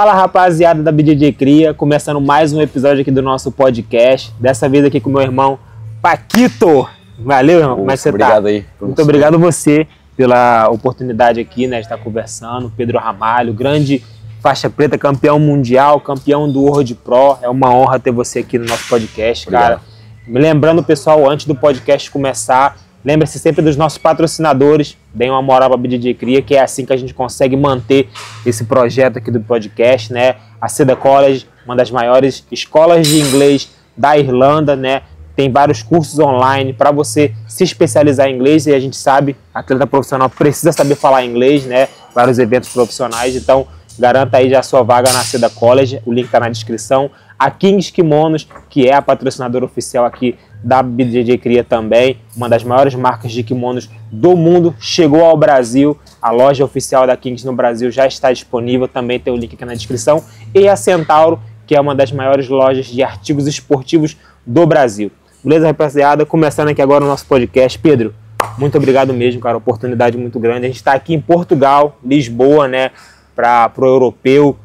Fala, rapaziada da BJJ Cria, começando mais um episódio aqui do nosso podcast, dessa vez aqui com o meu irmão Paquito. Valeu, irmão, como é que você obrigado tá? aí. Muito obrigado você pela oportunidade aqui, né, de estar conversando. Pedro Ramalho, grande faixa preta, campeão mundial, campeão do World Pro. É uma honra ter você aqui no nosso podcast, cara. Me lembrando, pessoal, antes do podcast começar, lembre-se sempre dos nossos patrocinadores, deem uma moral para a BJJ Cria, que é assim que a gente consegue manter esse projeto aqui do podcast, né? A Seda College, uma das maiores escolas de inglês da Irlanda, né? Tem vários cursos online para você se especializar em inglês, e a gente sabe, atleta profissional precisa saber falar inglês, né? Vários eventos profissionais, então garanta aí já a sua vaga na Seda College, o link está na descrição. A Kings Kimonos, que é a patrocinadora oficial aqui da BJJ Cria também, uma das maiores marcas de kimonos do mundo, chegou ao Brasil. A loja oficial da Kings no Brasil já está disponível, também tem o link aqui na descrição. E a Centauro, que é uma das maiores lojas de artigos esportivos do Brasil. Beleza, rapaziada? Começando aqui agora o nosso podcast. Pedro, muito obrigado mesmo, cara, oportunidade muito grande. A gente está aqui em Portugal, Lisboa, né, para o europeu.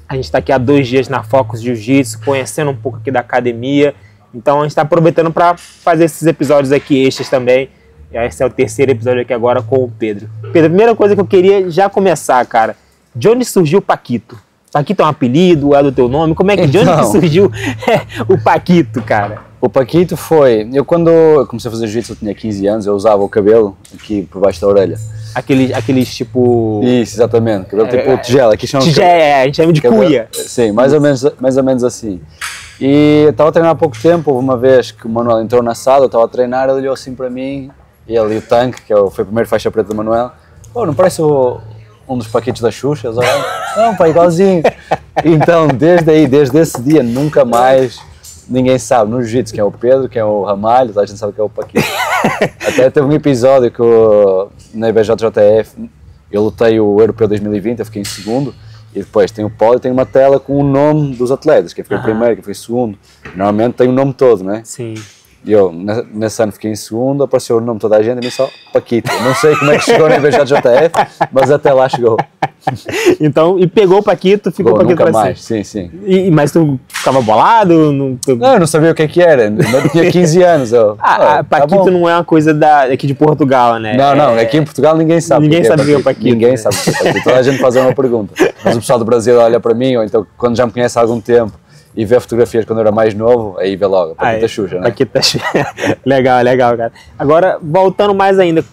A gente está aqui há 2 dias na Focus Jiu-Jitsu, conhecendo um pouco aqui da academia. Então a gente está aproveitando para fazer esses episódios aqui extras também. E esse é o 3º episódio aqui agora com o Pedro. Pedro, a primeira coisa que eu queria já começar, cara, de onde surgiu o Paquito? Paquito é um apelido, é do teu nome? Como é que, de onde que surgiu o Paquito, cara? O Paquito foi... Quando eu comecei a fazer jiu-jitsu, eu tinha 15 anos, eu usava o cabelo aqui por baixo da orelha. Aqueles tipo... Isso, exatamente. Cabelo tipo tigela. Aqui chama a gente chama de cabelo, cuia. Sim, mais ou menos assim. E eu estava a treinar há pouco tempo, houve uma vez que o Manuel entrou na sala, eu estava a treinar, ele olhou assim para mim, ele e o Tanque, que foi o primeiro faixa preta do Manuel, pô, não parece um dos Paquitos da Xuxa? Eles olharam, não, pá, igualzinho. Então, desde esse dia, nunca mais ninguém sabe. No jiu-jitsu, quem é o Pedro, quem é o Ramalho, a gente sabe que é o Paquito. Até teve um episódio que na IBJJF eu lutei o Europeu 2020, eu fiquei em segundo, e depois tem o pódio, tem uma tela com o nome dos atletas, quem foi primeiro, quem foi segundo. Normalmente tem o nome todo, não é? Sim. E eu, nesse ano, fiquei em segundo, apareceu o nome de toda a gente, a mim só Paquito. Não sei como é que chegou na IBJJF, mas até lá chegou. Então, e pegou o Paquito, ficou o Paquito nunca pra mais, si. sim. Mas tu ficava bolado? Não, eu não sabia o que era, eu tinha 15 anos. Paquito não é uma coisa aqui de Portugal, né? Não, aqui em Portugal ninguém sabe. Ninguém sabe o que é o Paquito. Ninguém sabe o que é o Paquito. Toda a gente faz uma pergunta. Mas o pessoal do Brasil olha para mim, ou então quando já me conhece há algum tempo, e vê fotografias quando eu era mais novo, aí vê logo, Paquito Xuxa, né? Paquito Xuxa. Legal, cara. Agora, voltando mais ainda,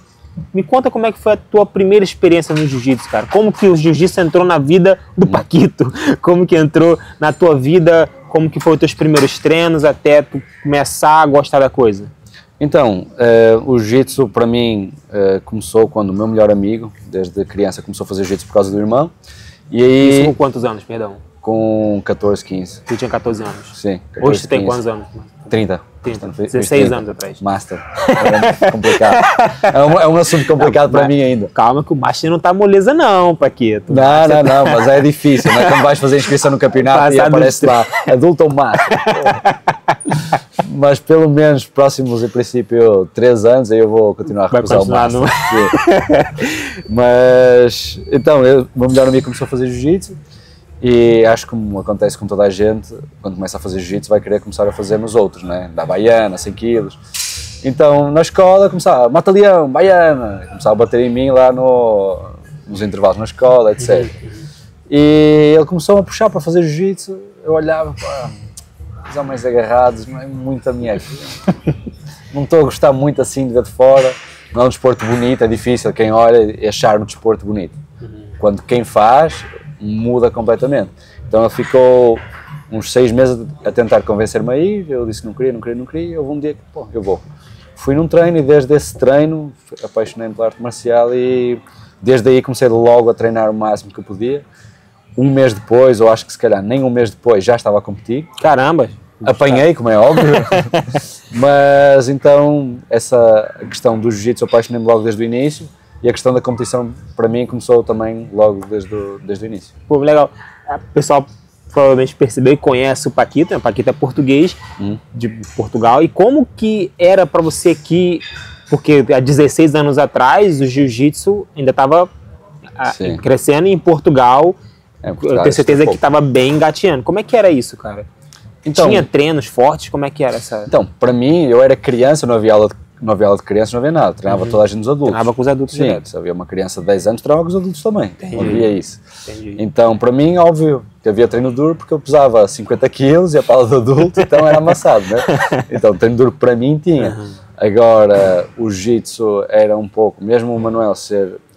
me conta como é que foi a tua primeira experiência no jiu-jitsu, cara. Como que o jiu-jitsu entrou na vida do Paquito? Como que entrou na tua vida? Como que foram os teus primeiros treinos até tu começar a gostar da coisa? Então, o jiu-jitsu para mim começou quando o meu melhor amigo, desde criança, começou a fazer jiu-jitsu por causa do irmão. E aí, isso com quantos anos, perdão? Com 14, 15. Tu tinha 14 anos? Sim. 14, hoje tu tem quantos anos? 30. 16 anos atrás. Master. É complicado. É um assunto complicado para mim ainda. Calma que o Master não tá moleza não, Paquito. Não, mas é difícil, não é? Quando vais fazer inscrição no campeonato e aparece lá, adulto ou Master. Mas pelo menos próximos, em princípio, 3 anos, aí eu vou continuar a recusar o Master. Mas, então, o meu melhor amigo começou a fazer jiu-jitsu. E acho que, como acontece com toda a gente, quando começa a fazer jiu-jitsu vai querer começar a fazer nos outros, né? Da baiana, 100 quilos. Então, na escola, começava, mata-leão, baiana, começava a bater em mim lá nos intervalos na escola, etc. E ele começou a puxar para fazer jiu-jitsu, eu olhava, pá, os homens agarrados, não é muito a minha vida. Não estou a gostar muito assim de ver de fora, não é um desporto bonito, é difícil quem olha achar um desporto bonito. Quando quem faz muda completamente. Então ele ficou uns 6 meses a tentar convencer-me a ir, eu disse que não queria, houve um dia que, pô, eu vou. Fui num treino e desde esse treino apaixonei-me pela arte marcial e desde aí comecei logo a treinar o máximo que eu podia. Um mês depois, ou acho que se calhar nem um mês depois, já estava a competir. Caramba! Apanhei, como é óbvio, mas então essa questão do jiu-jitsu apaixonei-me logo desde o início. E a questão da competição, para mim, começou também logo desde o início. Pô, legal. O pessoal provavelmente percebeu e conhece o Paquito, né? O Paquito é português, de Portugal. E como que era para você aqui, porque há 16 anos atrás o jiu-jitsu ainda estava crescendo em Portugal, É, Eu tenho certeza que estava bem engateando. Como é que era isso, cara? Então, tinha treinos fortes? Como é que era essa... Então, para mim, eu era criança, não havia aula de criança, não havia nada. Treinava toda a gente nos adultos. Treinava com os adultos. Sim, se havia uma criança de 10 anos, treinava com os adultos também. Entendi. Não havia isso. Entendi. Então, para mim, óbvio que havia treino duro, porque eu pesava 50 quilos e a pala de adulto, então era amassado, né? Então, treino duro para mim tinha. Agora, o jiu-jitsu era um pouco, mesmo o Manuel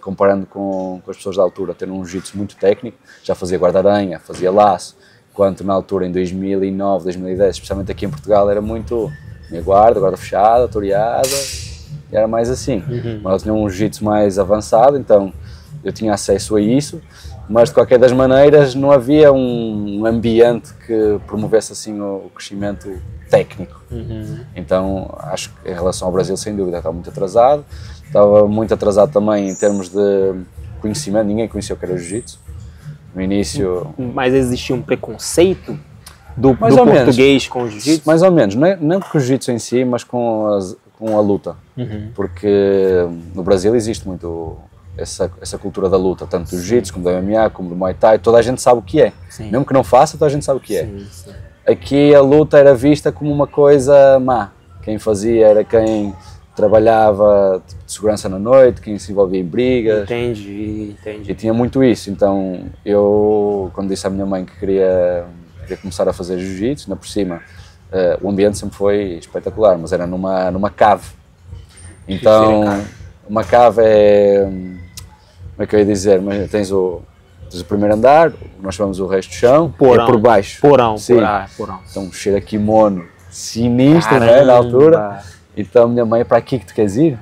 comparando com as pessoas da altura, ter um jiu-jitsu muito técnico, já fazia guarda-aranha, fazia laço, enquanto na altura, em 2009, 2010, especialmente aqui em Portugal, era muito minha guarda fechada, toreada, e era mais assim. Mas eu tinha um jiu-jitsu mais avançado, então eu tinha acesso a isso, mas de qualquer das maneiras não havia um ambiente que promovesse assim o crescimento técnico. Então acho que em relação ao Brasil, sem dúvida, estava muito atrasado também em termos de conhecimento, ninguém conhecia o que era jiu-jitsu. No início... Mas existia um preconceito do português com o jiu-jitsu? Mais ou menos, não com o jiu-jitsu em si, mas com a luta. Porque no Brasil existe muito essa cultura da luta, tanto do jiu-jitsu como do MMA, como do Muay Thai, toda a gente sabe o que é. Sim. Mesmo que não faça, toda a gente sabe o que é. Sim. Aqui a luta era vista como uma coisa má. Quem fazia era quem trabalhava de segurança na noite, quem se envolvia em brigas. Entendi. E tinha muito isso. Então eu, quando disse à minha mãe que queria começar a fazer jiu-jitsu, ainda por cima, o ambiente sempre foi espetacular, mas era numa cave. Então, uma cave é... Como é que eu ia dizer? Tens o primeiro andar, nós chamamos o resto do chão, porão, é por baixo. Porão. Então, cheira a kimono sinistro, né, na altura. Então, a minha mãe, para aqui que tu queres ir?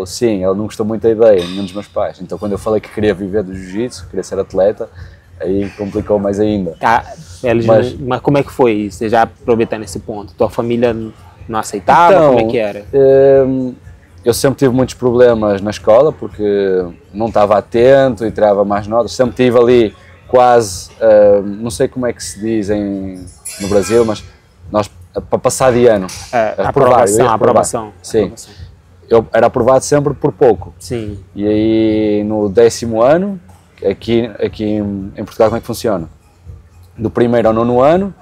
Sim, ela não gostou muito da ideia, nenhum dos meus pais. Então, quando eu falei que queria viver do jiu-jitsu, queria ser atleta, aí complicou mais ainda. Mas como é que foi isso? Você já aproveitando esse ponto? Tua família não aceitava? Então, como é que era? Eu sempre tive muitos problemas na escola, porque não estava atento e tirava mais notas. Sempre tive ali quase, não sei como é que se diz no Brasil, mas nós, para passar de ano, aprovação. Sim. Eu era aprovado sempre por pouco. Sim. E aí no 10º ano, aqui em Portugal, como é que funciona? Do 1º ao 9º ano,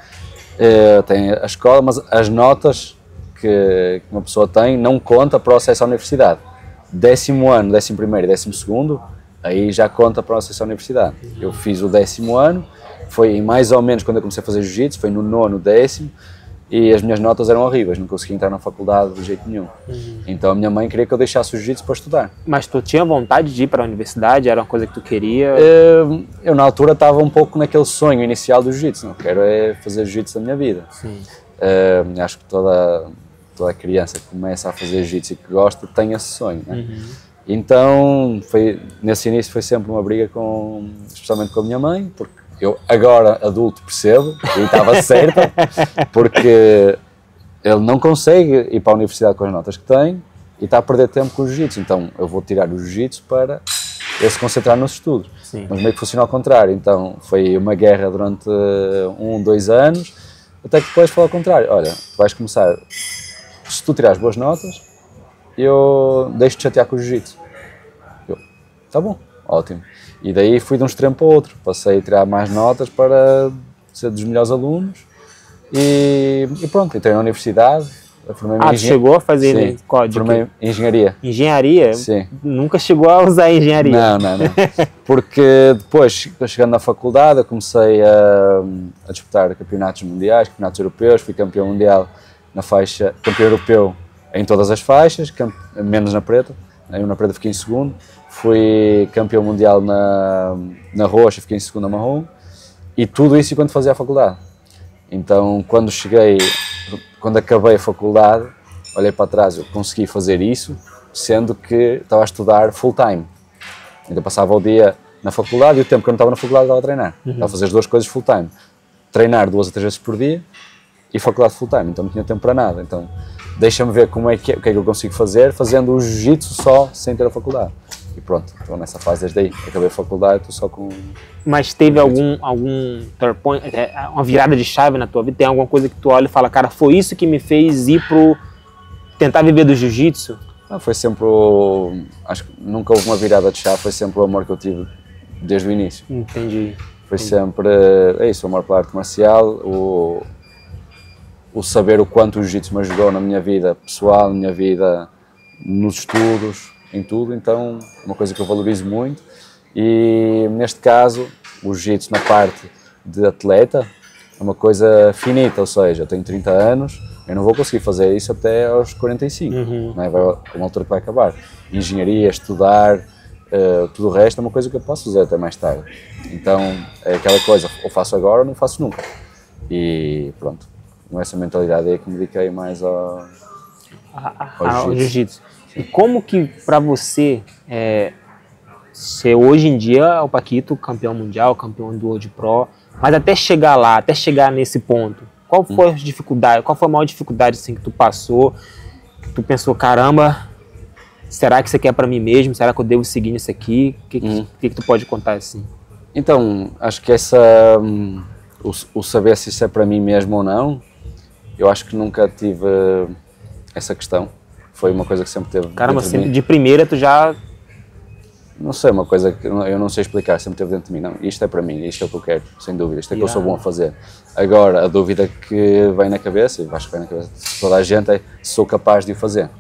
tem a escola, mas as notas que uma pessoa tem não conta para o acesso à universidade. 10º ano, 11º e 12º, aí já conta para o acesso à universidade. Eu fiz o 10º ano, foi mais ou menos quando eu comecei a fazer jiu-jitsu, foi no 9º, 10º, e as minhas notas eram horríveis, não conseguia entrar na faculdade de jeito nenhum. Então a minha mãe queria que eu deixasse o jiu-jitsu para estudar. Mas tu tinha vontade de ir para a universidade? Era uma coisa que tu queria? Eu na altura estava um pouco naquele sonho inicial do jiu-jitsu, não quero fazer jiu-jitsu da minha vida. Sim. Acho que toda criança que começa a fazer jiu-jitsu e que gosta tem esse sonho, né? Então nesse início foi sempre uma briga especialmente com a minha mãe, porque eu agora adulto percebo, e estava certa, porque ele não consegue ir para a universidade com as notas que tem e está a perder tempo com o jiu-jitsu, então eu vou tirar o jiu-jitsu para ele se concentrar nos estudos. Sim. Mas meio que funciona ao contrário, então foi uma guerra durante 2 anos, até que depois foi ao contrário, olha, tu vais começar, se tu tirares boas notas, eu deixo-te chatear com o jiu-jitsu. Tá bom, ótimo. E daí fui de um extremo para o outro, passei a tirar mais notas para ser dos melhores alunos e pronto, entrei na universidade, formei-me tu chegou a fazer código? Formei em engenharia. Engenharia? Sim. Nunca chegou a usar engenharia? Não. Porque depois, chegando na faculdade, eu comecei a disputar campeonatos mundiais, campeonatos europeus, fui campeão mundial na faixa, campeão europeu em todas as faixas, menos na preta. Eu na preta fiquei em segundo. Fui campeão mundial na roxa, fiquei em segundo na marrom. E tudo isso enquanto fazia a faculdade. Então, quando acabei a faculdade, olhei para trás, eu consegui fazer isso, sendo que estava a estudar full time. Então passava o dia na faculdade e o tempo que eu não estava na faculdade estava a treinar. Estava a fazer as 2 coisas full time. Treinar 2 a 3 vezes por dia e faculdade full time, então não tinha tempo para nada. Então deixa-me ver o que é que eu consigo fazer fazendo o jiu-jitsu só sem ter a faculdade. E pronto, estou nessa fase desde aí. Acabei a faculdade, estou só com... Mas teve algum turn point, uma virada de chave na tua vida? Tem alguma coisa que tu olha e fala, cara, foi isso que me fez ir tentar viver do jiu-jitsu? Foi sempre acho que nunca houve uma virada de chave, foi sempre o amor que eu tive desde o início. Entendi. Foi sempre, é isso, o amor pela arte marcial, o saber o quanto o jiu-jitsu me ajudou na minha vida pessoal, na minha vida nos estudos, em tudo, então é uma coisa que eu valorizo muito. E neste caso, o jiu-jitsu na parte de atleta é uma coisa finita, ou seja, eu tenho 30 anos, eu não vou conseguir fazer isso até aos 45, não é? Vai uma altura que vai acabar. Engenharia, estudar, tudo o resto é uma coisa que eu posso fazer até mais tarde. Então é aquela coisa, ou faço agora ou não faço nunca. E pronto, com essa mentalidade é que me dediquei mais ao jiu-jitsu. E como que para você, ser hoje em dia o Paquito campeão mundial, campeão do World Pro, mas até chegar lá, até chegar nesse ponto, qual foi a dificuldade, qual foi a maior dificuldade assim, que tu passou, que tu pensou, caramba, será que isso aqui é para mim mesmo? Será que eu devo seguir nisso aqui? O que tu pode contar assim? Então, acho que o saber se isso é para mim mesmo ou não, eu acho que nunca tive essa questão. Foi uma coisa que sempre teve. Caramba, sempre, de primeira tu já... Não sei, uma coisa que eu não sei explicar, sempre teve dentro de mim. Não, isto é para mim, isto é o que eu quero, sem dúvida, isto é que eu sou bom a fazer. Agora, a dúvida que vem na cabeça, e acho que vem na cabeça de toda a gente, é se sou capaz de o fazer.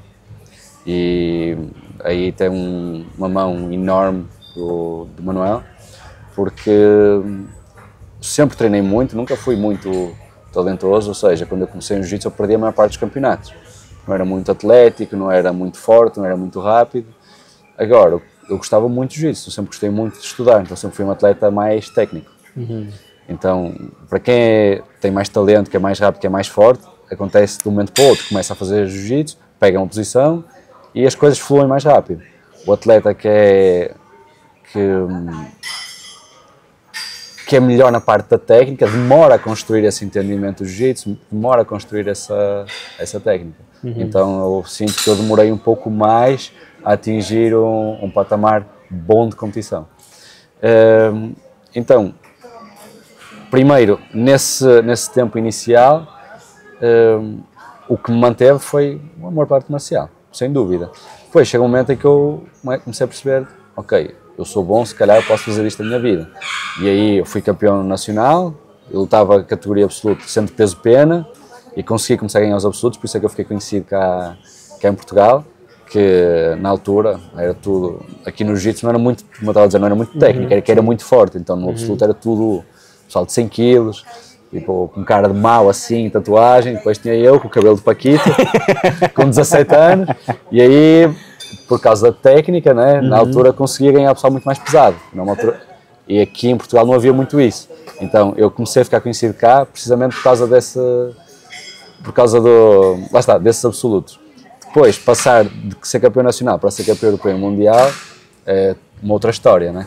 E aí tem uma mão enorme do Manuel, porque sempre treinei muito, nunca fui muito talentoso, ou seja, quando eu comecei no jiu-jitsu eu perdi a maior parte dos campeonatos. Não era muito atlético, não era muito forte, não era muito rápido. Agora, eu gostava muito de jiu-jitsu, sempre gostei muito de estudar, então sempre fui um atleta mais técnico. Então, para quem tem mais talento, que é mais rápido, que é mais forte, acontece de um momento para o outro, começa a fazer jiu-jitsu, pega uma posição e as coisas fluem mais rápido. O atleta que é melhor na parte da técnica, demora a construir esse entendimento do jiu-jitsu, demora a construir essa técnica. Então eu sinto que eu demorei um pouco mais a atingir um patamar bom de competição. Então, primeiro, nesse tempo inicial, o que me manteve foi o amor pela arte marcial, sem dúvida. Depois chega um momento em que eu comecei a perceber, ok, eu sou bom, se calhar eu posso fazer isto na minha vida. E aí eu fui campeão nacional, eu lutava a categoria absoluta sendo peso-pena e consegui começar a ganhar os absolutos, por isso é que eu fiquei conhecido cá em Portugal, que na altura era tudo, aqui no jiu-jitsu não era muito, como eu estava a dizer, não era muito técnico, era muito forte, então no absoluto era tudo pessoal de 100 quilos, tipo, com cara de mau assim, tatuagem, depois tinha eu com o cabelo de Paquito, com 17 anos, e aí, por causa da técnica, né, na altura conseguia ganhar pessoal muito mais pesado, altura, e aqui em Portugal não havia muito isso, então eu comecei a ficar conhecido cá precisamente por causa desses absolutos. Depois, passar de ser campeão nacional para ser campeão europeu e mundial é uma outra história, né?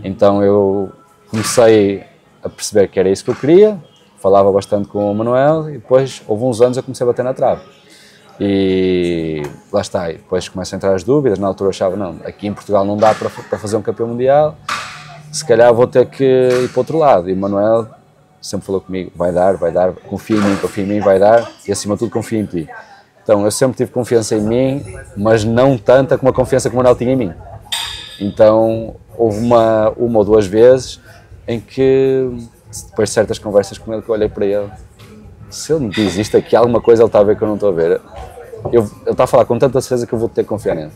Então eu comecei a perceber que era isso que eu queria, falava bastante com o Manuel e depois, houve uns anos, eu comecei a bater na trave. E lá está, e depois começam a entrar as dúvidas, na altura eu achava, não, aqui em Portugal não dá para fazer um campeão mundial, se calhar vou ter que ir para o outro lado. E o Manuel sempre falou comigo, vai dar, confia em mim, vai dar, e acima de tudo confia em ti. Então eu sempre tive confiança em mim, mas não tanta como a confiança que o Manuel tinha em mim. Então houve uma ou duas vezes em que, depois de certas conversas com ele, que eu olhei para ele, se ele me diz isto aqui, alguma coisa ele está a ver que eu não estou a ver. Ele está a falar com tanta certeza que eu vou ter que confiar nele.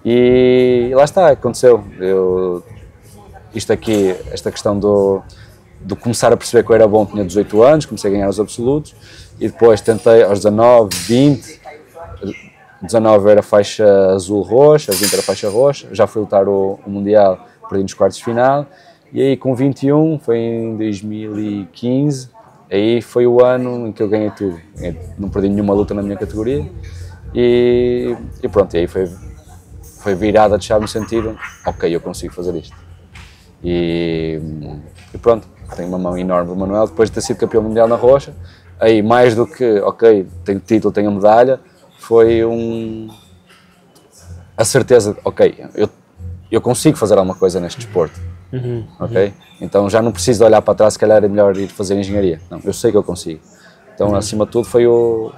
E lá está, aconteceu. Isto aqui, esta questão de começar a perceber que eu era bom, tinha 18 anos, comecei a ganhar os absolutos, e depois tentei aos 19, 20, 19 era faixa azul-roxa, 20 era faixa roxa, já fui lutar o Mundial, perdi nos quartos de final, e aí com 21, foi em 2015, aí foi o ano em que eu ganhei tudo, não perdi nenhuma luta na minha categoria, e pronto, e aí foi virada de chave no sentido, ok, eu consigo fazer isto. E pronto, tenho uma mão enorme do Manuel, depois de ter sido campeão mundial na rocha, aí mais do que, ok, tenho título, tenho a medalha, foi a certeza de, ok, eu consigo fazer alguma coisa neste desporto, ok? Então já não preciso de olhar para trás, se calhar é melhor ir fazer engenharia, não, eu sei que eu consigo. Então acima de tudo foi o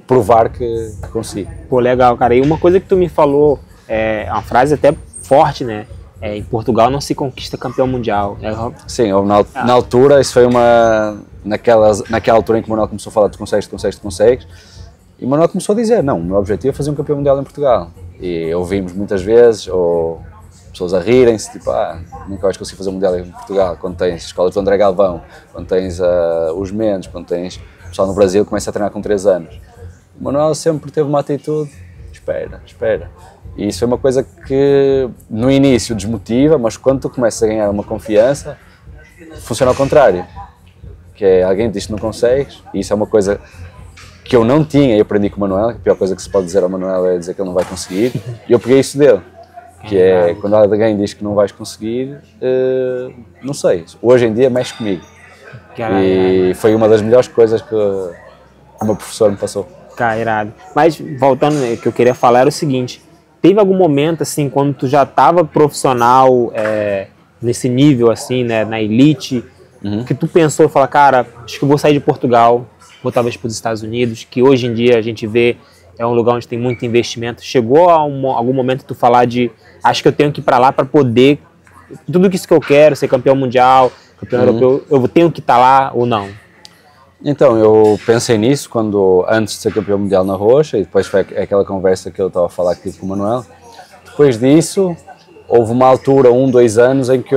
provar que consigo. Pô, legal, cara, e uma coisa que tu me falou, é uma frase até forte, né? em Portugal não se conquista campeão mundial. Sim, na altura, isso foi naquela altura em que o Manuel começou a falar, tu consegues, e o Manuel começou a dizer, não, o meu objetivo é fazer um campeão mundial em Portugal. E ouvimos muitas vezes, ou pessoas a rirem-se, tipo, nunca vais conseguir fazer um mundial em Portugal, quando tens escolas do André Galvão, quando tens os Mendes, quando tens o pessoal no Brasil que começa a treinar com 3 anos. O Manuel sempre teve uma atitude, espera. E isso é uma coisa que no início desmotiva, mas quando tu começas a ganhar uma confiança, funciona ao contrário. Que é, alguém te diz que não consegues, e isso é uma coisa que eu não tinha e aprendi com o Manuel, que a pior coisa que se pode dizer ao Manuel é dizer que ele não vai conseguir, e eu peguei isso dele. Que é, quando alguém diz que não vais conseguir, não sei, hoje em dia mexe comigo. E foi uma das melhores coisas que o meu professor me passou. Cara, irado. Mas, voltando, o que eu queria falar era o seguinte, teve algum momento, assim, quando tu já estava profissional, nesse nível, assim, né, na elite, que tu pensou e falou, cara, acho que eu vou sair de Portugal, vou talvez para os Estados Unidos, que hoje em dia a gente vê é um lugar onde tem muito investimento. Chegou a algum momento tu falar de, acho que eu tenho que ir para lá para poder, tudo isso que eu quero, ser campeão mundial, campeão europeu, eu tenho que estar lá ou não? Então, eu pensei nisso antes de ser campeão mundial na Rocha, e depois foi aquela conversa que eu estava a falar aqui com o Manuel. Depois disso, houve uma altura, 2 anos, em que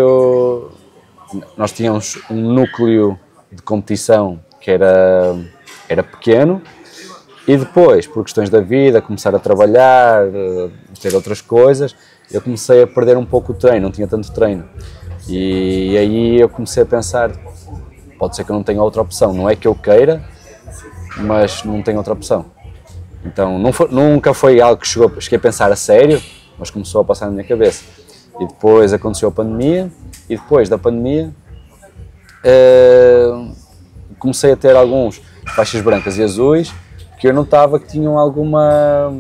nós tínhamos um núcleo de competição que era pequeno, e depois, por questões da vida, começar a trabalhar, ter outras coisas, eu comecei a perder um pouco o treino, não tinha tanto treino. E aí eu comecei a pensar, pode ser que eu não tenha outra opção, não é que eu queira, mas não tenho outra opção. Então nunca foi algo que cheguei a pensar a sério, mas começou a passar na minha cabeça. E depois aconteceu a pandemia, e depois da pandemia comecei a ter alguns faixas brancas e azuis, que eu notava que tinham alguma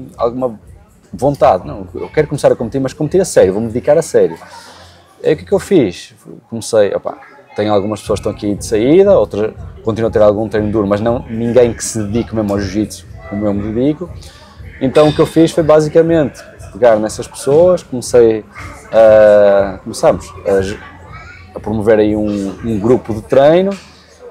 vontade. Não, eu quero começar a competir, mas competir a sério, vou-me dedicar a sério. E o que eu fiz? Comecei, tenho algumas pessoas que estão aqui de saída, outras continuam a ter algum treino duro, mas ninguém que se dedique mesmo ao jiu-jitsu como eu me dedico. Então o que eu fiz foi basicamente pegar nessas pessoas, começamos a promover aí um grupo de treino,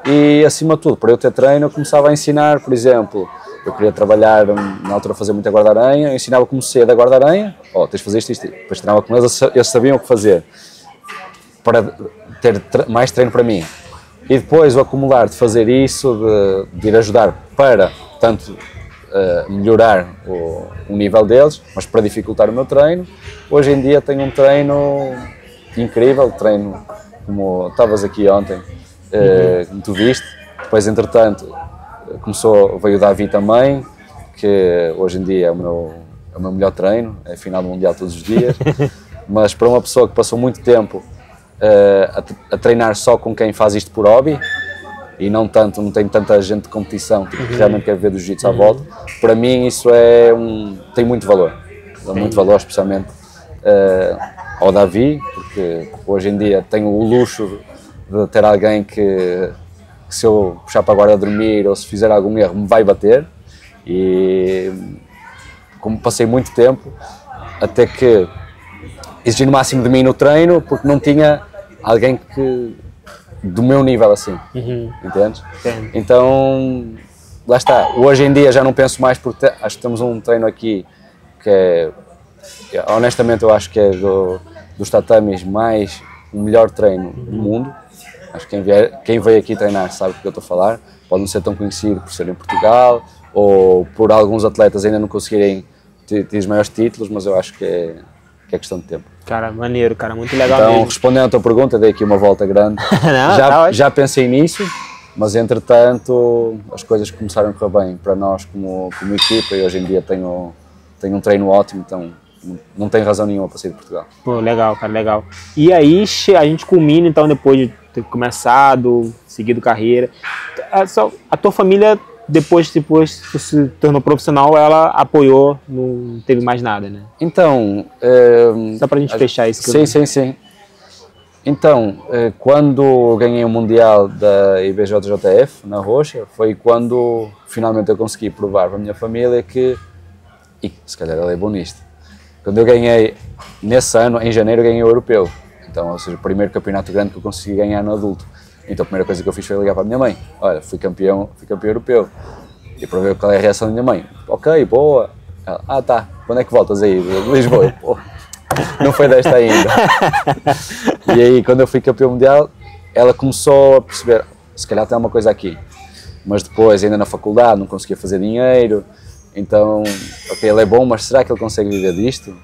e acima de tudo, para eu ter treino, eu começava a ensinar, por exemplo, eu queria trabalhar, na altura fazer muita guarda-aranha, eu ensinava como cedo a guarda-aranha, tens de fazer isto, depois treinava com eles, eles sabiam o que fazer, para ter mais treino para mim. E depois o acumular de fazer isso, de ir ajudar para, tanto melhorar o nível deles, mas para dificultar o meu treino, hoje em dia tenho um treino incrível, treino como estavas aqui ontem, como tu viste. Depois, entretanto, veio o Davi também, que hoje em dia é o meu melhor treino, é final do Mundial todos os dias, mas para uma pessoa que passou muito tempo a treinar só com quem faz isto por hobby, e não tem tanta gente de competição que realmente quer ver do jiu-jitsu à volta, para mim isso tem muito valor, especialmente ao Davi, porque hoje em dia tenho o luxo de ter alguém que se eu puxar para a guarda a dormir ou se fizer algum erro me vai bater, e como passei muito tempo até que exigi no máximo de mim no treino, porque não tinha alguém do meu nível assim, entendes? Entendo. Então, lá está, hoje em dia já não penso mais, porque acho que temos um treino aqui que honestamente eu acho que é dos tatamis mais o melhor treino do mundo. Acho que quem veio aqui treinar sabe do que eu estou a falar, pode não ser tão conhecido por ser em Portugal, ou por alguns atletas ainda não conseguirem ter os maiores títulos, mas eu acho que é questão de tempo. Cara, maneiro, cara, muito legal então, mesmo. Respondendo à tua pergunta, dei aqui uma volta grande. Já pensei nisso, mas entretanto as coisas começaram a correr bem para nós como equipa, e hoje em dia tenho um treino ótimo, então não tenho razão nenhuma para sair de Portugal. Pô, legal, cara, legal. E aí a gente culmina, então, depois de ter começado, seguido carreira, a tua família, depois que tu se tornou profissional, ela apoiou, não teve mais nada, né? Então... Só pra gente fechar isso. Sim. Então, quando ganhei o Mundial da IBJJF, na Rocha, foi quando finalmente eu consegui provar para a minha família que, e se calhar ela é bom nisto, Quando eu ganhei, nesse ano, em janeiro, ganhei o europeu. Então, ou seja, o primeiro campeonato grande que eu consegui ganhar no adulto. Então a primeira coisa que eu fiz foi ligar para a minha mãe. Olha, fui campeão europeu. E para ver qual é a reação da minha mãe. Ok, boa. Ela, tá, quando é que voltas aí? De Lisboa. Pô, não foi desta ainda. E aí, quando eu fui campeão mundial, ela começou a perceber, se calhar tem uma coisa aqui. Mas depois, ainda na faculdade, não conseguia fazer dinheiro. Então, ok, ele é bom, mas será que ele consegue viver disto?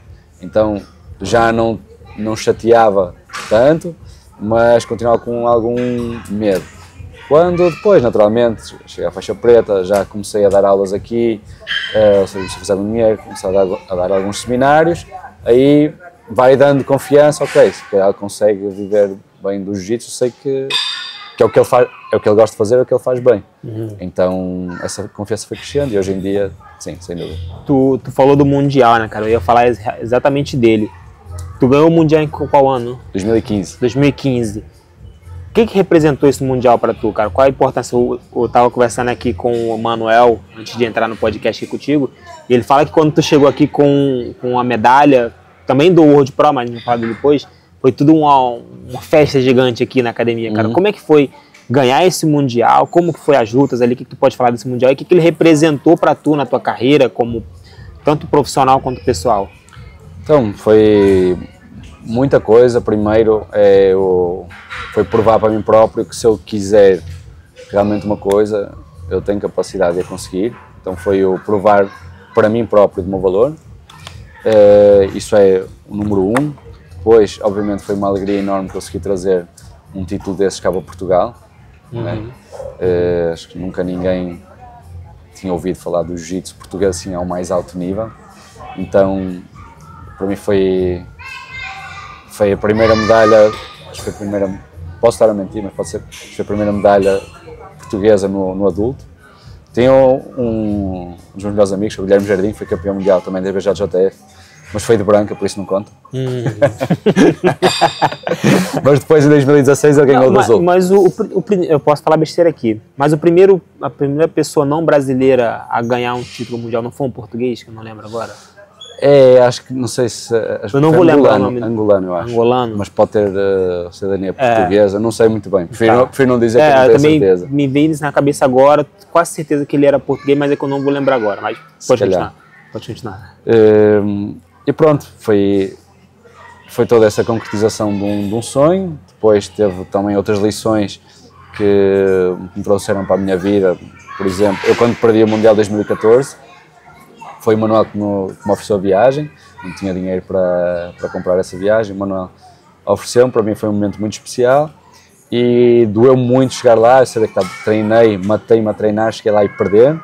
Então, já não chateava tanto, mas continuava com algum medo. Quando depois, naturalmente, cheguei à faixa preta, já comecei a dar aulas aqui, comecei a fazer dinheiro, comecei a dar alguns seminários, aí vai dando confiança, ok, se calhar ele consegue viver bem do jiu-jitsu, sei que é o que ele faz, é o que ele gosta de fazer, é o que ele faz bem. Então, essa confiança foi crescendo e hoje em dia, sim, sem dúvida. Tu falou do Mundial, né, cara? Eu ia falar exatamente dele. Tu ganhou o Mundial em qual ano? 2015. 2015. O que representou esse Mundial pra tu, cara? Qual a importância? Eu tava conversando aqui com o Manuel, antes de entrar no podcast aqui contigo, e ele fala que quando tu chegou aqui com a medalha, também do World Pro, mas a gente vai falar dele depois, foi tudo uma festa gigante aqui na academia, cara. Como é que foi ganhar esse Mundial? Como que foi as lutas ali? O que tu pode falar desse Mundial? E o que ele representou pra tu na tua carreira, como tanto profissional quanto pessoal? Então, foi muita coisa. Primeiro, foi provar para mim próprio que se eu quiser realmente uma coisa, eu tenho capacidade de a conseguir. Então foi o provar para mim próprio do meu valor. Isso é o número 1. Depois, obviamente, foi uma alegria enorme conseguir trazer um título desses cá para Portugal. Né? Acho que nunca ninguém tinha ouvido falar do jiu-jitsu português assim ao mais alto nível. Então, para mim foi a primeira medalha, acho que foi a primeira, posso estar a mentir, mas pode ser, foi a primeira medalha portuguesa no adulto. Tenho um dos meus melhores amigos, o Guilherme Jardim, foi campeão mundial também da BJJF, mas foi de branca, por isso não conta. Mas depois, em 2016, ele ganhou o azul. Mas eu posso falar besteira aqui, mas a primeira pessoa não brasileira a ganhar um título mundial não foi um português, que eu não lembro agora? Acho que, não sei se... Eu não vou lembrar o nome. Angolano, eu acho. Angolano. Mas pode ter cidadania portuguesa, não sei muito bem. Prefiro não dizer que não tenho certeza. Me veio isso na cabeça agora, quase certeza que ele era português, mas é que eu não vou lembrar agora. Mas pode continuar. E pronto, foi toda essa concretização de um sonho. Depois teve também outras lições que me trouxeram para a minha vida. Por exemplo, eu quando perdi o Mundial 2014, foi o Manuel que me ofereceu a viagem, não tinha dinheiro para comprar essa viagem, o Manuel ofereceu-me, para mim foi um momento muito especial e doeu muito chegar lá, eu sei que treinei, matei-me a treinar, cheguei lá e perder.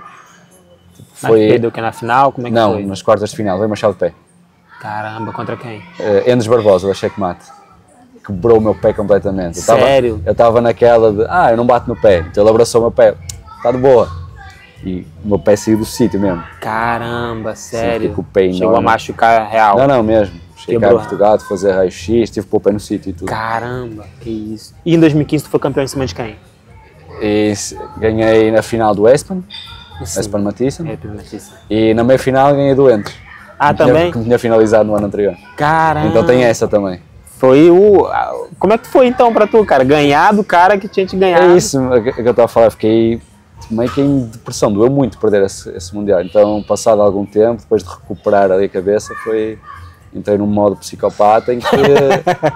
Mas perdeu que na final? Como é que não, foi? Não, nas quartas de final, veio machado de pé. Caramba, contra quem? Endes Barbosa, da Checkmate. Quebrou o meu pé completamente. Sério? Eu estava naquela de, eu não bato no pé, então ele abraçou o meu pé, está de boa. E o meu pé saiu do sítio mesmo. Caramba, sério? Com o pé chegou a machucar real? Não, mesmo. Cheguei cá em Portugal, de fazer raio-x, tive que pôr o pé no sítio e tudo. Caramba, que isso. E em 2015 tu foi campeão em cima de quem? Ganhei na final do Espan Matissa. E na meia final ganhei do Entes. Também? Que me tinha finalizado no ano anterior. Caramba. Então tem essa também. Foi Como é que foi então pra tu, cara? Ganhar do cara que tinha te ganhado? É isso que eu estava a falar, fiquei meio que em depressão, doeu muito perder esse Mundial. Então, passado algum tempo, depois de recuperar ali a cabeça, entrei num modo psicopata em que,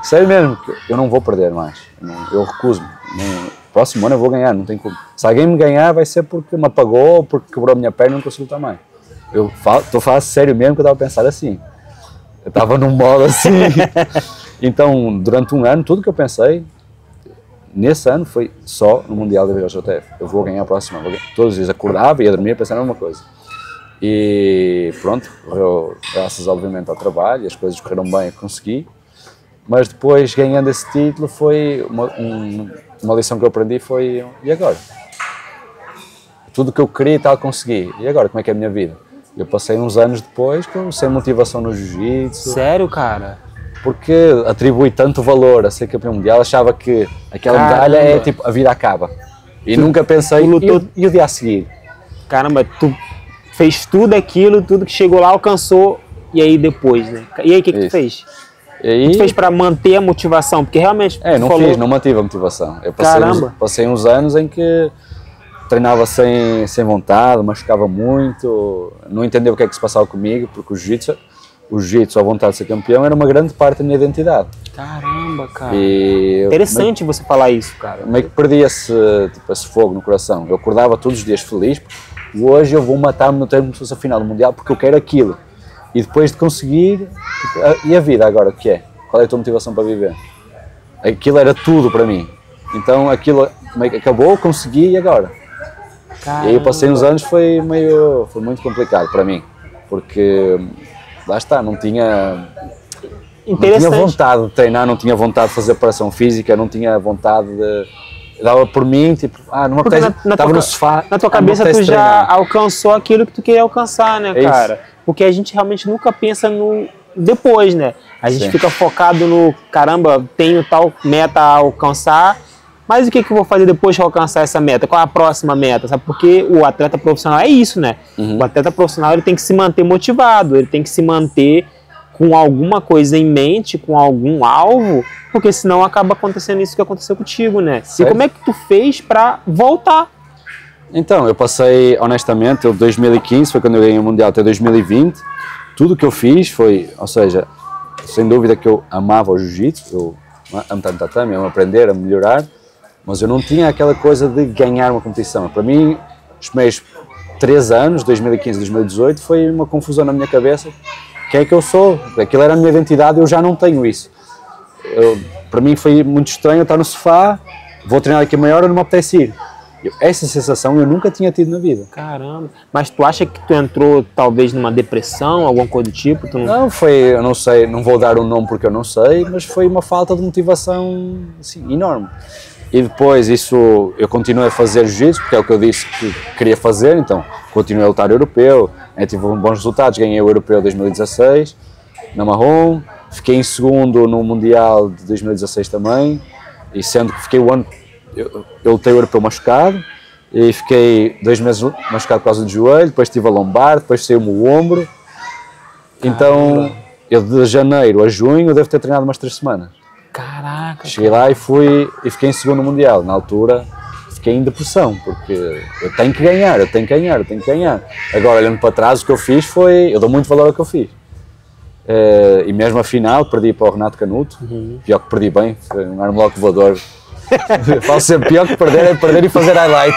sério mesmo, eu não vou perder mais, eu recuso-me. Próximo ano eu vou ganhar, não tem como. Se alguém me ganhar vai ser porque me apagou, porque quebrou a minha perna e não consigo lutar mais. Estou a falar sério mesmo que eu estava a pensar assim. Eu estava num modo assim. Então, durante um ano, tudo que eu pensei, nesse ano foi só no Mundial da BJJF. Eu vou ganhar a próxima. Todos os dias acordava e ia dormir pensando numa coisa. E pronto, graças obviamente ao trabalho, as coisas correram bem, eu consegui. Mas depois, ganhando esse título, foi uma lição que eu aprendi foi, e agora? Tudo o que eu queria e tal consegui. E agora, como é que é a minha vida? Eu passei uns anos depois sem motivação no jiu-jitsu. Sério, cara? Porque atribui tanto valor a ser campeão mundial, achava que aquela medalha é tipo, a vida acaba. E nunca pensei, e o dia a seguir? Caramba, tu fez tudo aquilo, tudo que chegou lá, alcançou e aí depois, né? E aí o que tu fez? E aí, O que tu fez para manter a motivação? Porque realmente... não mantive a motivação. Eu passei uns anos em que treinava sem vontade, machucava muito, não entendia o que é que se passava comigo, porque o jiu-jitsu, a vontade de ser campeão, era uma grande parte da minha identidade. Caramba, cara. E interessante você falar isso, cara. Meio que perdi esse fogo no coração. Eu acordava todos os dias feliz, porque hoje eu vou matar-me no termo de fosse a final do Mundial, porque eu quero aquilo. E depois de conseguir, e a vida agora, o que é? Qual é a tua motivação para viver? Aquilo era tudo para mim. Então aquilo meio que acabou, consegui e agora? Caramba. E aí eu passei uns anos, foi muito complicado para mim, porque lá está, não tinha vontade de treinar, não tinha vontade de fazer preparação física, não tinha vontade de... Dava por mim, tipo, não me apetece, estava no sofá. Na tua cabeça tu já alcançou aquilo que tu queria alcançar, né, cara? Porque a gente realmente nunca pensa no depois, né? A gente fica focado no, caramba, tenho tal meta a alcançar, mas o que eu vou fazer depois de alcançar essa meta? Qual é a próxima meta? Sabe? Porque o atleta profissional é isso, né? O atleta profissional ele tem que se manter motivado, ele tem que se manter com alguma coisa em mente, com algum alvo, porque senão acaba acontecendo isso que aconteceu contigo, né? Certo. E como é que tu fez para voltar? Então, eu passei, honestamente, 2015 foi quando eu ganhei o Mundial, até 2020, tudo que eu fiz foi, ou seja, sem dúvida que eu amava o jiu-jitsu, eu amo tanto tatame, amo aprender, a melhorar, mas eu não tinha aquela coisa de ganhar uma competição. Para mim, os meus 3 anos, 2015 e 2018, foi uma confusão na minha cabeça. Quem é que eu sou? Aquilo era a minha identidade, eu já não tenho isso. Para mim foi muito estranho eu estar no sofá, vou treinar daqui a meia hora, não me apetece ir. Essa sensação eu nunca tinha tido na vida. Caramba, mas tu acha que tu entrou talvez numa depressão, alguma coisa do tipo? Não, eu não sei, não vou dar o nome porque eu não sei, mas foi uma falta de motivação assim, enorme. E depois isso, eu continuei a fazer jiu-jitsu, porque é o que eu disse que queria fazer, então continuei a lutar europeu, tive bons resultados, ganhei o europeu 2016, na marrom, fiquei em segundo no Mundial de 2016 também, e sendo que fiquei o ano, eu lutei o europeu machucado, e fiquei 2 meses machucado por causa do joelho, depois tive a lombar, depois saiu-me o ombro, então eu de janeiro a junho devo ter treinado umas 3 semanas. Caraca! Cheguei lá e fiquei em segundo mundial. Na altura fiquei em depressão, porque eu tenho que ganhar. Agora, olhando para trás, o que eu fiz eu dou muito valor ao que eu fiz. E mesmo a final, perdi para o Renato Canuto, pior que perdi bem, foi um armlock voador. Falo sempre, pior que perder é perder e fazer highlight.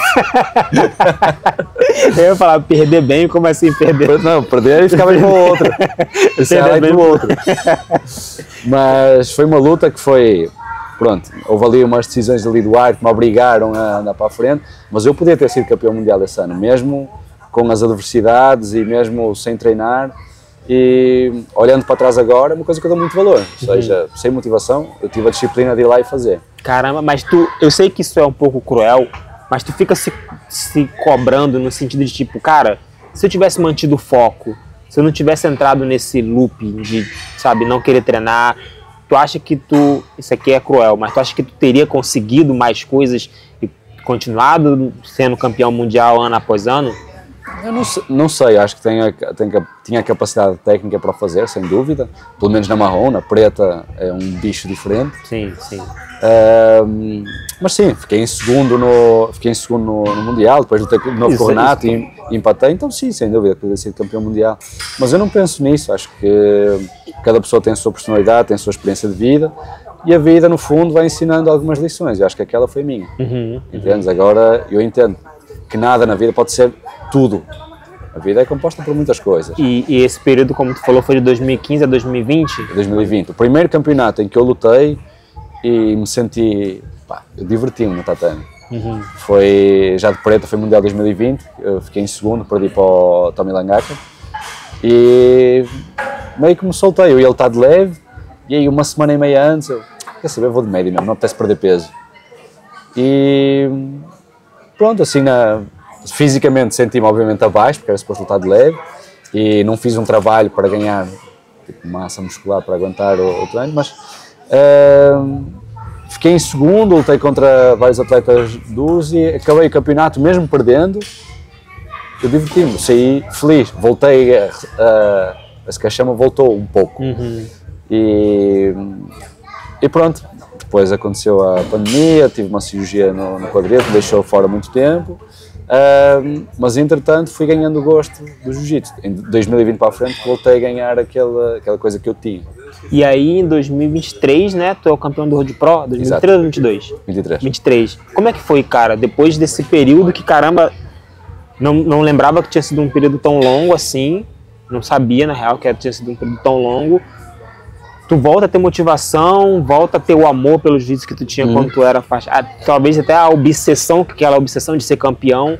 Eu ia falar, perder bem, como assim perder? Não, perder e ficava com o outro. Esse highlight do outro. Mas foi uma luta que foi, pronto, houve ali umas decisões ali do ar que me obrigaram a andar para a frente, mas eu podia ter sido campeão mundial esse ano, mesmo com as adversidades e mesmo sem treinar. E olhando para trás agora, é uma coisa que eu dou muito valor, ou seja, sem motivação, eu tive a disciplina de ir lá e fazer. Caramba, mas eu sei que isso é um pouco cruel, mas tu fica se cobrando no sentido de tipo, cara, se eu tivesse mantido o foco, se eu não tivesse entrado nesse loop de, sabe, não querer treinar, tu acha que isso aqui é cruel, mas tu acha que tu teria conseguido mais coisas e continuado sendo campeão mundial ano após ano? Eu não sei, acho que tinha a capacidade técnica para fazer, sem dúvida. Pelo menos na marrom, na preta é um bicho diferente. Sim, sim. Mas sim, fiquei em segundo no Mundial, depois lutei de novo com o Renato e empatei. Então sim, sem dúvida, poderia ser campeão mundial. Mas eu não penso nisso, acho que cada pessoa tem a sua personalidade, tem a sua experiência de vida. E a vida, no fundo, vai ensinando algumas lições. Eu acho que aquela foi minha. Entendes? Agora, eu entendo que nada na vida pode ser tudo. A vida é composta por muitas coisas. E esse período, como tu falou, foi de 2015 a 2020? 2020. O primeiro campeonato em que eu lutei e me senti... eu diverti-me no tatame. Foi, já de preta, foi Mundial 2020, eu fiquei em segundo, perdi para o Tommy Langaka. E meio que me soltei, eu ia lutar de leve, e aí uma semana e meia antes, quer saber, vou de médio mesmo, não apetece perder peso. E pronto, assim, fisicamente senti-me obviamente abaixo, porque era suposto lutar de leve, e não fiz um trabalho para ganhar tipo, massa muscular para aguentar o treino, mas fiquei em segundo, lutei contra vários atletas duros e acabei o campeonato mesmo perdendo. Eu diverti-me, saí feliz, voltei parece que a chama voltou um pouco. E pronto, depois aconteceu a pandemia, tive uma cirurgia no quadril que me deixou fora muito tempo, mas entretanto fui ganhando o gosto do jiu-jitsu. Em 2020 para a frente voltei a ganhar aquela coisa que eu tinha. E aí em 2023, né, tu é o campeão do Road Pro, 2023 Exato. ou 2022? 23. Como é que foi, cara, depois desse período que, caramba, não lembrava que tinha sido um período tão longo assim, não sabia, na real, que tinha sido um período tão longo. Tu volta a ter motivação, volta a ter o amor pelos jiu-jitsu que tu tinha quando tu era faixa. Talvez até a obsessão, aquela obsessão de ser campeão.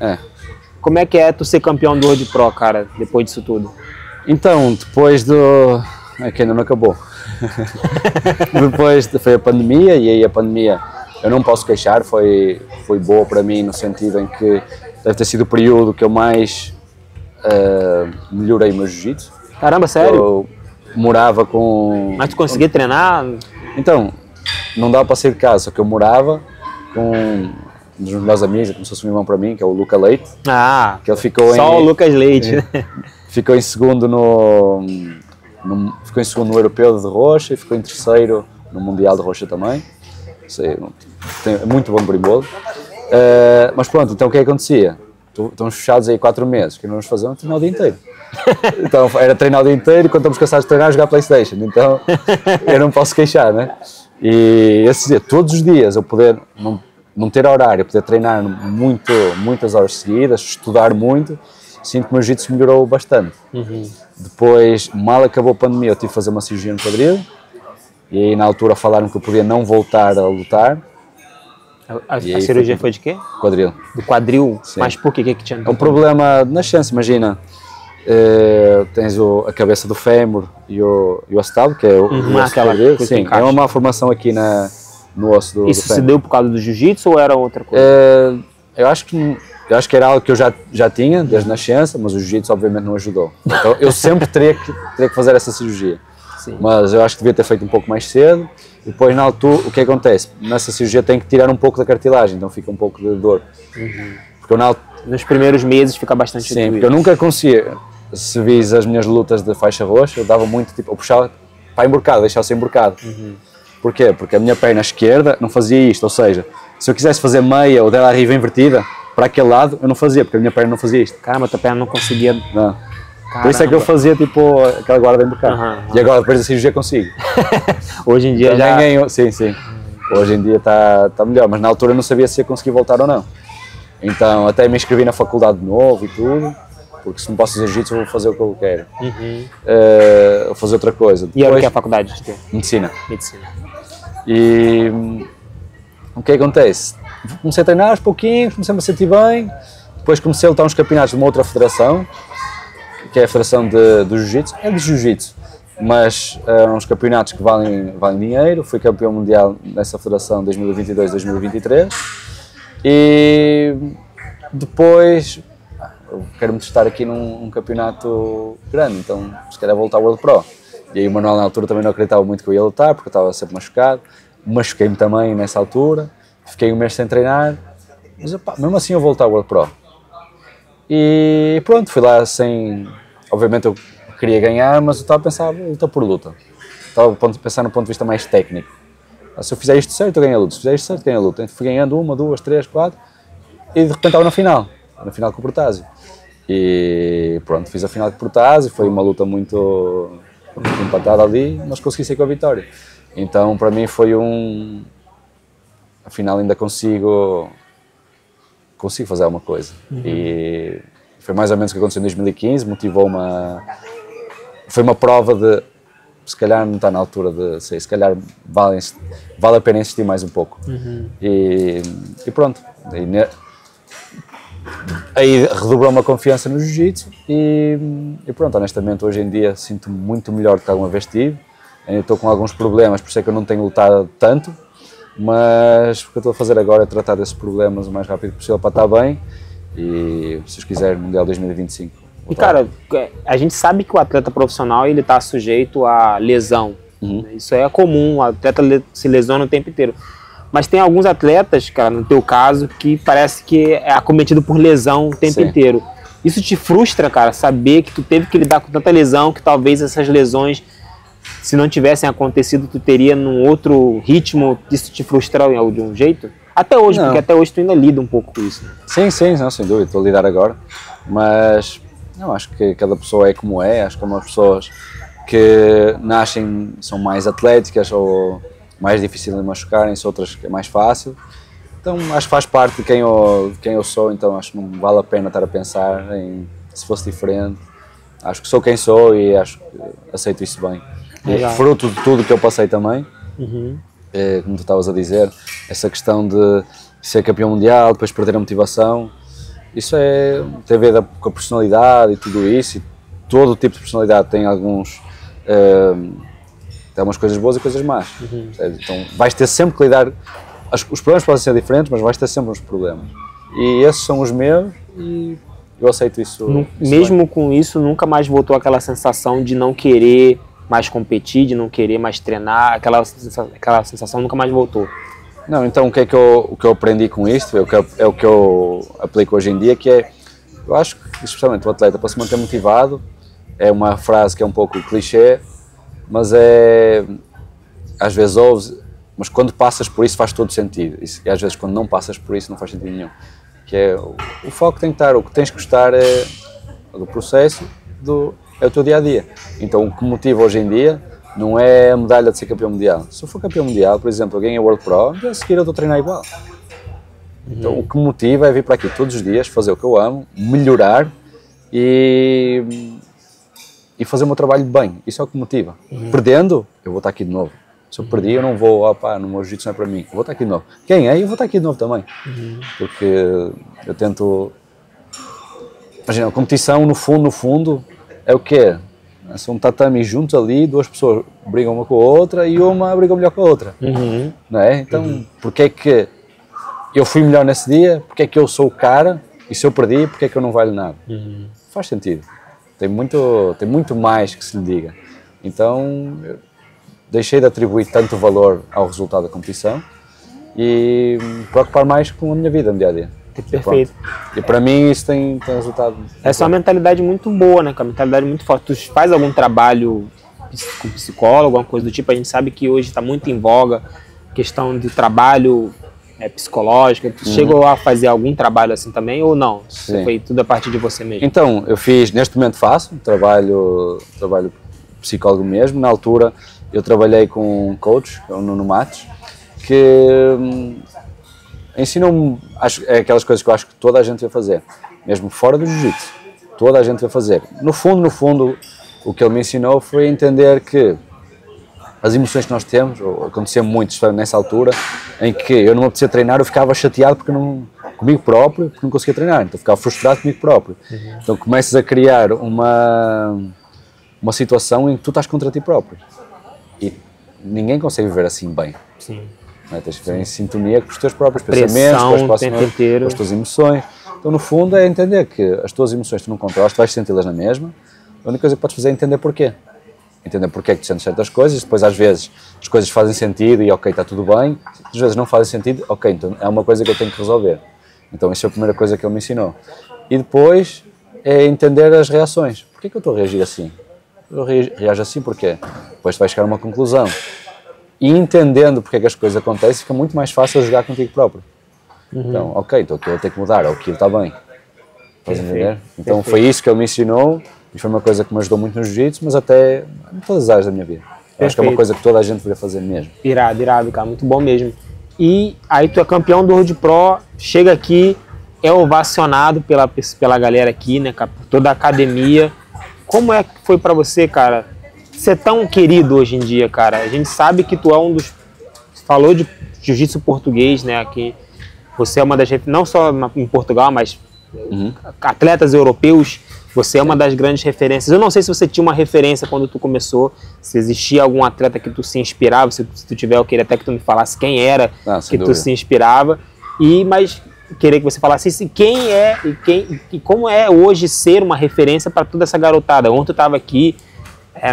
Como é que é tu ser campeão do Road Pro, cara, depois disso tudo? Então, depois do... É que ainda não acabou. Depois foi a pandemia, e aí a pandemia, eu não posso queixar, foi boa para mim no sentido em que deve ter sido o período que eu mais melhorei o meu jiu-jitsu. Caramba, sério? Eu morava com... Mas tu conseguia treinar? Então, não dava para sair de casa, só que eu morava com um dos meus amigos, como se fosse um irmão para mim, que é o Luca Leite. Que ele ficou só o Lucas Leite. Ficou em segundo ficou em segundo no Europeu de Rocha e ficou em terceiro no Mundial de Rocha também. É muito bom de berimbolo. Mas pronto, então o que acontecia? Estamos fechados aí 4 meses, o que nós fazemos? Treinar o dia inteiro. Então era treinar o dia inteiro e quando estamos cansados de treinar, jogar Playstation. Então eu não posso queixar, né? E esse dia, todos os dias eu poder não ter horário, poder treinar muitas horas seguidas, estudar muito, sinto que o meu jiu-jitsu melhorou bastante. Depois, mal acabou a pandemia, eu tive que fazer uma cirurgia no quadril e aí na altura falaram que eu podia não voltar a lutar. A cirurgia foi de quê? Quadril. Do quadril? Sim. Mas por que tinha? É um problema de nascença, imagina. Tens a cabeça do fémur e o acetábulo, que é o osso do quadril. Sim, é uma má formação aqui no osso do fémur. Isso se deu por causa do jiu-jitsu ou era outra coisa? Eu acho que era algo que eu já tinha desde nascença, mas o jiu-jitsu obviamente não ajudou. Então eu sempre teria que fazer essa cirurgia. Sim. Mas eu acho que devia ter feito um pouco mais cedo. E depois na altura, o que acontece? Nessa cirurgia tem que tirar um pouco da cartilagem, então fica um pouco de dor. Porque eu, nos primeiros meses fica bastante Sim, porque eu nunca conseguia. Se vis as minhas lutas de faixa roxa, eu dava muito, tipo, eu puxava para emborcado, deixava ser emborcado. Porquê? Porque a minha perna esquerda não fazia isto, ou seja, se eu quisesse fazer meia ou dela arriba invertida, para aquele lado, eu não fazia, porque a minha perna não fazia isto. Caramba, a tua perna não conseguia... Não. Por isso é que eu fazia, tipo, aquela guarda emborcada. E agora, depois da cirurgia, consigo. Hoje em dia então, já... Sim. Hoje em dia está melhor, mas na altura eu não sabia se ia conseguir voltar ou não. Então, até me inscrevi na faculdade de novo e tudo, porque se não posso fazer jiu-jitsu, eu vou fazer o que eu quero. Vou fazer outra coisa. E era o que é a faculdade? Medicina. E o que acontece? Comecei a treinar aos pouquinhos, comecei a me sentir bem, depois comecei a lutar uns campeonatos de uma outra federação, que é a federação do jiu-jitsu, é de jiu-jitsu, mas uns campeonatos que valem dinheiro. Fui campeão mundial nessa federação 2022-2023 e depois eu quero-me testar aqui num campeonato grande, então se calhar voltar ao World Pro. E aí o Manuel na altura também não acreditava muito que eu ia lutar, porque eu estava sempre machucado, machuquei-me também nessa altura, fiquei um mês sem treinar, mas mesmo assim eu voltar ao World Pro. E pronto, fui lá sem... Obviamente eu queria ganhar, mas eu estava a pensar luta por luta. Estava a pensar no ponto de vista mais técnico. Se eu fizer isto certo, eu ganho a luta. Se fizer isto certo, ganho a luta. Então fui ganhando 1, 2, 3, 4 e de repente estava na final com o Protásio. E pronto, fiz a final com o Protásio, foi uma luta muito empatada ali, mas consegui sair com a vitória. Então para mim foi afinal ainda consigo fazer alguma coisa. E foi mais ou menos o que aconteceu em 2015, motivou-me foi uma prova de, se calhar não está na altura de, se calhar vale a pena insistir mais um pouco. E pronto, aí redobrou-me a confiança no jiu-jitsu e pronto, honestamente hoje em dia sinto-me muito melhor do que alguma vez tive. Ainda estou com alguns problemas, por isso é que eu não tenho lutado tanto, mas o que eu estou a fazer agora é tratar desses problemas o mais rápido possível para estar bem. E se Deus quiser, Mundial 2025. E cara, a gente sabe que o atleta profissional ele está sujeito a lesão. Isso é comum, o atleta se lesiona o tempo inteiro. Mas tem alguns atletas, cara, no teu caso, que parece que é acometido por lesão o tempo inteiro. Isso te frustra, cara, saber que tu teve que lidar com tanta lesão, que talvez essas lesões, se não tivessem acontecido, tu teria num outro ritmo. Isso te frustra de um jeito? Até hoje, Não. porque até hoje tu ainda lida um pouco com isso. Sim, não, sem dúvida, estou a lidar agora, mas não, acho que cada pessoa é como é, acho que há umas pessoas que nascem, são mais atléticas ou mais difíceis de machucarem-se, outras que é mais fácil. Então acho que faz parte de quem eu sou, então acho que não vale a pena estar a pensar em se fosse diferente. Acho que sou quem sou e acho que aceito isso bem. E fruto de tudo que eu passei também, como tu estavas a dizer, essa questão de ser campeão mundial, depois perder a motivação, isso tem a ver com a personalidade e tudo isso, e todo o tipo de personalidade tem algumas coisas boas e coisas más. Então vais ter sempre que lidar. Os problemas podem ser diferentes, mas vais ter sempre uns problemas. E esses são os meus e eu aceito isso. Mesmo bem. Com isso, nunca mais voltou aquela sensação de não querer mais competir, de não querer mais treinar, aquela sensação nunca mais voltou. Não, então o que eu aprendi com isto, é o que eu aplico hoje em dia, que é, eu acho que especialmente o atleta, para se manter motivado, é uma frase que é um pouco clichê, mas às vezes ouves, mas quando passas por isso faz todo sentido, e às vezes quando não passas por isso não faz sentido nenhum, que é o foco tem que estar, o que tens que gostar é do processo, é o teu dia-a-dia. Então o que me motiva hoje em dia não é a medalha de ser campeão mundial. Se eu for campeão mundial, por exemplo, eu ganhei a World Pro, a seguir eu estou a treinar igual. Então o que me motiva é vir para aqui todos os dias, fazer o que eu amo, melhorar e fazer o meu trabalho bem. Isso é o que me motiva. Perdendo, eu vou estar aqui de novo. Se eu perdi, eu não vou, no meu jiu-jitsu não é para mim, eu vou estar aqui de novo. Quem é? Eu vou estar aqui de novo também. Porque eu tento... Imagina, a competição, no fundo, é o quê? São tatame juntos ali, duas pessoas brigam uma com a outra e uma briga melhor com a outra. Não é? Então, porque é que eu fui melhor nesse dia? Porque é que eu sou o cara? E se eu perdi, porque é que eu não valho nada? Faz sentido. Tem muito mais que se lhe diga. Então, eu deixei de atribuir tanto valor ao resultado da competição e me preocupar mais com a minha vida no dia-a-dia. Perfeito. E para mim isso tem resultado. Essa é uma mentalidade muito boa, né? Uma mentalidade muito forte. Tu faz algum trabalho com psicólogo, alguma coisa do tipo? A gente sabe que hoje está muito em voga a questão do trabalho psicológico. Tu chegou a fazer algum trabalho assim também ou não? Sim. Foi tudo a partir de você mesmo? Então, eu neste momento faço trabalho psicólogo mesmo. Na altura eu trabalhei com um coach, o Nuno Matos, que ensinou-me, é aquelas coisas que eu acho que toda a gente vai fazer, mesmo fora do jiu-jitsu, toda a gente vai fazer. No fundo, o que ele me ensinou foi entender que as emoções que nós temos, acontecia muito nessa altura, em que eu não me apetecia treinar, eu ficava chateado comigo próprio, porque não conseguia treinar, então eu ficava frustrado comigo próprio. Então começas a criar uma situação em que tu estás contra ti próprio. E ninguém consegue viver assim bem. Sim. Não é? Tens que viver em sintonia com os teus próprios pensamentos, com as tuas emoções. Então, no fundo, é entender que as tuas emoções tu não controlas, tu vais senti-las na mesma. A única coisa que podes fazer é entender porquê. Entender porquê é que tu sentes certas coisas, depois às vezes as coisas fazem sentido e ok, está tudo bem. Às vezes não fazem sentido, ok, então é uma coisa que eu tenho que resolver. Então, isso é a primeira coisa que ele me ensinou. E depois é entender as reações. Porquê que eu estou a reagir assim? Eu reajo assim porquê? Depois tu vais chegar a uma conclusão. E entendendo porque é que as coisas acontecem, fica muito mais fácil jogar contigo próprio. Então, ok, então aquilo eu tenho que mudar, ou aquilo está bem. Estás a entender? Então foi isso que ele me ensinou, e foi uma coisa que me ajudou muito no jiu-jitsu, mas até em todas as áreas da minha vida. Acho que é uma coisa que toda a gente deveria fazer mesmo. Irado, cara, muito bom mesmo. E aí tu é campeão do World Pro, chega aqui, é ovacionado pela galera aqui, né, por toda a academia. Como é que foi pra você, cara, ser tão querido hoje em dia, cara? A gente sabe que tu é um dos... Falou de jiu-jitsu português, né? Aqui você é uma das... Não só em Portugal, mas atletas europeus, você é uma das grandes referências. Eu não sei se você tinha uma referência quando tu começou, se existia algum atleta que tu se inspirava, se tu tiver, eu queria até que tu me falasse quem era que tu se inspirava. Mas queria que você falasse quem é e como é hoje ser uma referência para toda essa garotada. Ontem eu estava aqui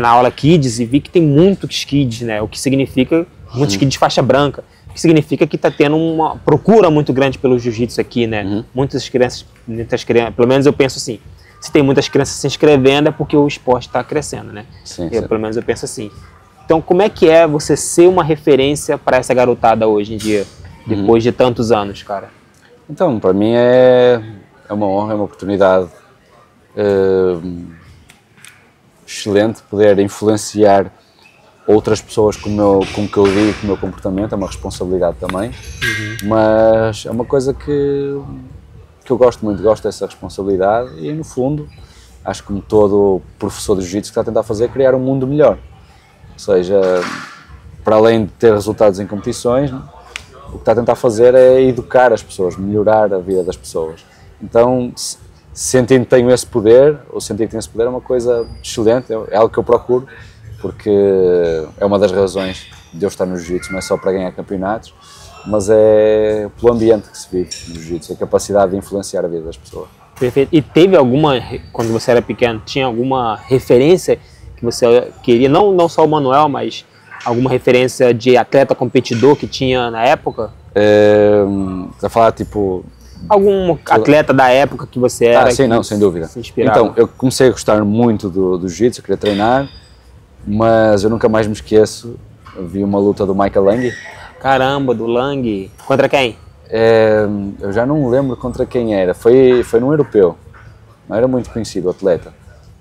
na aula Kids e vi que tem muitos kids, né? O que significa muitos kids de faixa branca, o que significa que está tendo uma procura muito grande pelo jiu-jitsu aqui, né? Muitas crianças, pelo menos eu penso assim, se tem muitas crianças se inscrevendo é porque o esporte está crescendo, né? Sim, sim. Pelo menos eu penso assim. Então, como é que é você ser uma referência para essa garotada hoje em dia, depois de tantos anos, cara? Então, para mim é uma honra, é uma oportunidade excelente poder influenciar outras pessoas com o que eu digo, com o meu comportamento. É uma responsabilidade também, mas é uma coisa que eu gosto muito, gosto dessa responsabilidade e, no fundo, acho que como todo professor de jiu-jitsu que está a tentar fazer é criar um mundo melhor. Ou seja, para além de ter resultados em competições, o que está a tentar fazer é educar as pessoas, melhorar a vida das pessoas. Então, sentir que tenho esse poder, ou sentir que tenho esse poder é uma coisa excelente, é algo que eu procuro, porque é uma das razões de eu estar no jiu-jitsu, não é só para ganhar campeonatos, mas é pelo ambiente que se vive no jiu-jitsu, a capacidade de influenciar a vida das pessoas. Perfeito. E teve alguma, quando você era pequeno, tinha alguma referência que você queria, não só o Manuel, mas alguma referência de atleta competidor que tinha na época? Você falar tipo... Algum atleta da época que você era? Sim, não, sem dúvida. Então, eu comecei a gostar muito do jiu-jitsu, eu queria treinar, mas eu nunca mais me esqueço, vi uma luta do Michael Lang. Caramba, do Lang. Contra quem? Eu já não me lembro contra quem era, foi num europeu, não era muito conhecido o atleta,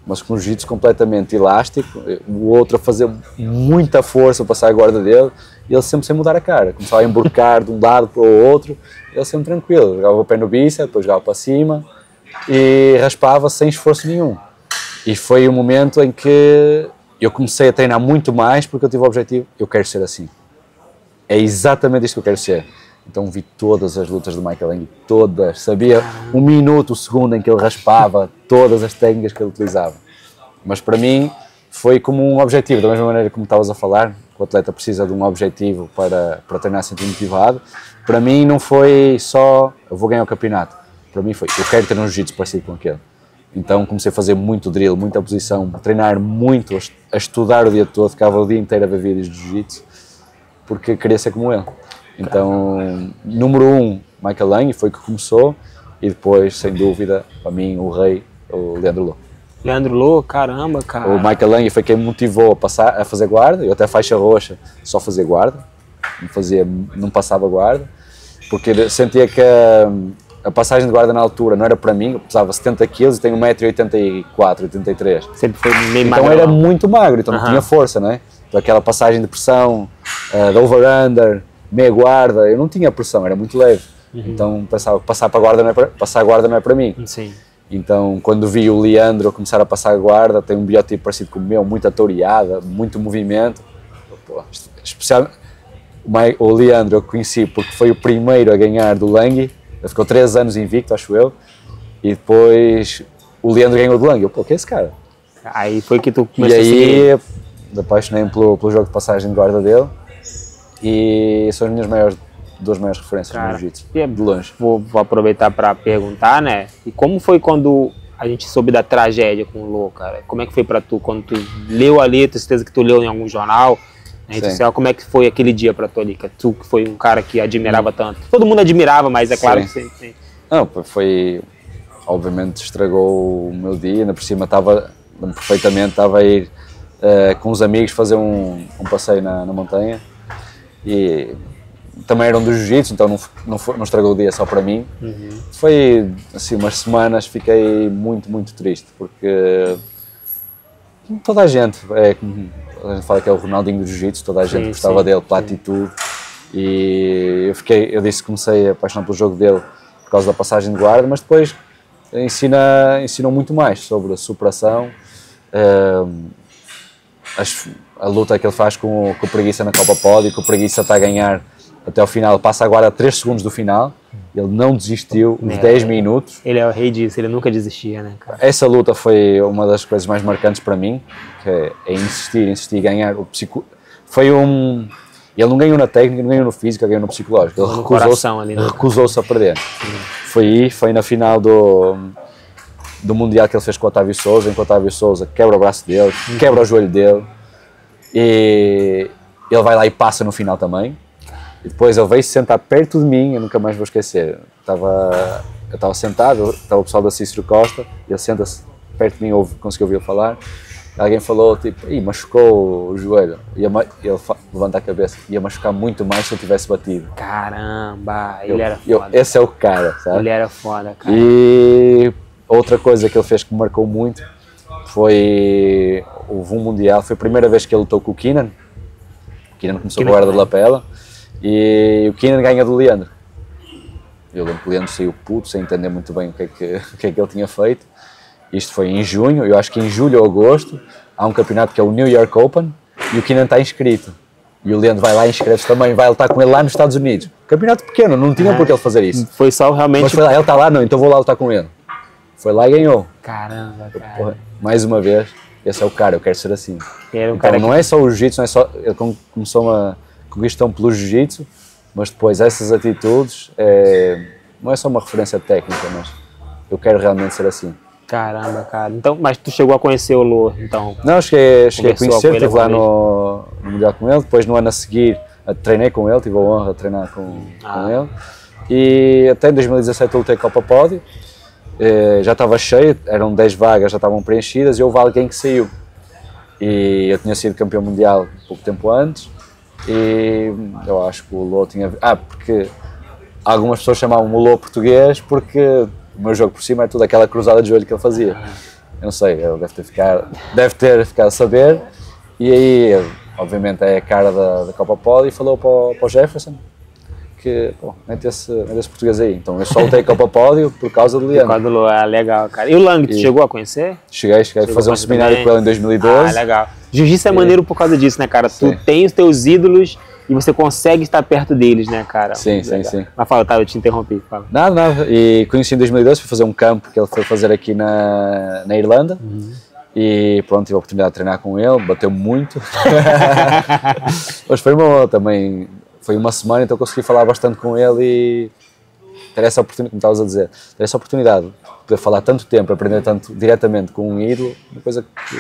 mas com um jiu-jitsu completamente elástico, o outro a fazer muita força para passar a guarda dele, e ele sempre sem mudar a cara, começava a emborcar de um lado para o outro, ele sempre tranquilo, jogava o pé no bíceps, depois jogava para cima e raspava sem esforço nenhum. E foi o momento em que eu comecei a treinar muito mais, porque eu tive o objetivo, eu quero ser assim. É exatamente isto que eu quero ser. Então vi todas as lutas do Michael Lang, todas, sabia um minuto, o segundo em que ele raspava, todas as técnicas que ele utilizava. Mas para mim foi como um objetivo, da mesma maneira como estavas a falar, o atleta precisa de um objetivo para treinar sentir motivado. Para mim não foi só, eu vou ganhar o campeonato, para mim foi, eu quero ter um jiu-jitsu parecido com aquele. Então comecei a fazer muito drill, muita posição, a treinar muito, a estudar o dia todo, ficava o dia inteiro a ver vídeos de jiu-jitsu, porque queria ser como ele. Então, número 1, Michael Lang, foi que começou, e depois, sem dúvida, para mim, o rei, o Leandro Lo. Leandro Lo, caramba, cara. O Michael Lang foi quem me motivou a fazer guarda, eu até faixa roxa, só fazia guarda, não passava guarda, porque sentia que a passagem de guarda na altura não era para mim, eu pesava 70 kg e tenho 1,84 m, 83. Sempre foi meio magro. Então era muito magro, então não tinha força, não é? Então aquela passagem de pressão, de over-under, meia guarda, eu não tinha pressão, era muito leve. Então pensava que passar a guarda não é para mim. Sim. Então quando vi o Leandro começar a passar a guarda, tem um biotipo parecido com o meu, muita toreada, muito movimento. Pô, especialmente o Leandro eu conheci porque foi o primeiro a ganhar do Lang, ele ficou 3 anos invicto, acho eu, e depois o Leandro ganhou do Lang, pô, que é esse cara? Aí foi que tu começou a seguir. E aí apaixonei-me pelo jogo de passagem de guarda dele, e são as minhas duas maiores referências no jiu-jitsu, de longe. Vou aproveitar para perguntar, né? E como foi quando a gente soube da tragédia com o Lo, cara? Como é que foi para tu, quando tu leu ali, tenho certeza que tu leu em algum jornal, na rede social, como é que foi aquele dia para tu ali? Tu que foi um cara que admirava tanto. Todo mundo admirava, mas é claro que sempre... Não, foi... Obviamente estragou o meu dia, ainda por cima estava a ir com os amigos fazer um passeio na montanha, e também eram do jiu-jitsu, então não estragou o dia só para mim. Foi assim, umas semanas fiquei muito triste, porque toda a gente, a gente fala que é o Ronaldinho do jiu-jitsu, toda a gente gostava dele pela atitude, e eu disse que comecei a apaixonar pelo jogo dele por causa da passagem de guarda, mas depois ensinou muito mais sobre a superação, a luta que ele faz com o Preguiça na Copa Pódio, que o Preguiça está a ganhar até ao final, passa agora a 3 segundos do final, ele não desistiu uns 10 minutos. Ele é o rei disso, ele nunca desistia, né, cara? Essa luta foi uma das coisas mais marcantes para mim, que é insistir, ganhar o ele não ganhou na técnica, não ganhou no físico, ganhou no psicológico, ele recusou-se a perder. Foi na final do Mundial que ele fez com o Otávio Sousa, em que o Otávio Sousa quebra o braço dele, quebra o joelho dele, e ele vai lá e passa no final também. E depois ele veio se sentar perto de mim, eu nunca mais vou esquecer. eu estava sentado, estava o pessoal da Cícero Costa, ele senta-se perto de mim, conseguiu ouvir falar. Alguém falou, tipo, machucou o joelho. Ele levanta a cabeça, ia machucar muito mais se eu tivesse batido. Caramba, ele era foda. Esse é o cara, sabe? Ele era foda, cara. E outra coisa que ele fez que me marcou muito foi, houve um Mundial, foi a primeira vez que ele lutou com o Keenan. O Keenan começou com a guarda de lapela e o Keenan ganha do Leandro. Eu lembro que o Leandro saiu puto, sem entender muito bem o que é que ele tinha feito. Isto foi em junho, eu acho que em julho ou agosto, há um campeonato que é o New York Open e o Keenan está inscrito. E o Leandro vai lá e inscreve-se também, vai lutar com ele lá nos Estados Unidos. Campeonato pequeno, não tinha por que ele fazer isso. Foi só realmente... Mas foi lá, ele está lá, não, então vou lá lutar com ele. Foi lá e ganhou. Caramba, cara. Porra, mais uma vez, esse é o cara, eu quero ser assim. Era um então cara não é só o jiu-jitsu, não é só, ele começou uma conquistão pelo jiu-jitsu, mas depois essas atitudes, não é só uma referência técnica, mas eu quero realmente ser assim. Caramba, cara. Então, mas tu chegou a conhecer o Lô, então? Não, cheguei a conhecer, estive lá no Mundial com ele, depois no ano a seguir treinei com ele, tive a honra de treinar com ele. E até em 2017 eu lutei Copa Pódio, já estava cheio, eram 10 vagas, já estavam preenchidas e houve alguém que saiu. E eu tinha sido campeão mundial pouco tempo antes e eu acho que o Lô tinha... porque algumas pessoas chamavam o Lô português porque... O meu jogo por cima é tudo aquela cruzada de joelho que ele fazia. Eu não sei, ele deve ter ficado a saber. E aí, obviamente, é a cara da Copa Pódio e falou para o Jefferson que, pô, mete esse português aí. Então eu só lutei Copa Pódio por causa do Leandro. Por causa do Lô, legal, cara. E o Lang, tu chegou a conhecer? Cheguei a fazer um seminário com ele em 2012. Legal. Jiu-jitsu é maneiro por causa disso, né, cara? Sim. Tu tem os teus ídolos e você consegue estar perto deles, né, cara? Sim. Mas fala, eu te interrompi, fala. Nada. E conheci em 2012, fui fazer um campo que ele foi fazer aqui na Irlanda. E pronto, tive a oportunidade de treinar com ele, bateu muito. Mas foi uma também, foi uma semana, então consegui falar bastante com ele e ter essa oportunidade, como estavas a dizer, ter essa oportunidade de poder falar tanto tempo, aprender tanto diretamente com um ídolo, uma coisa que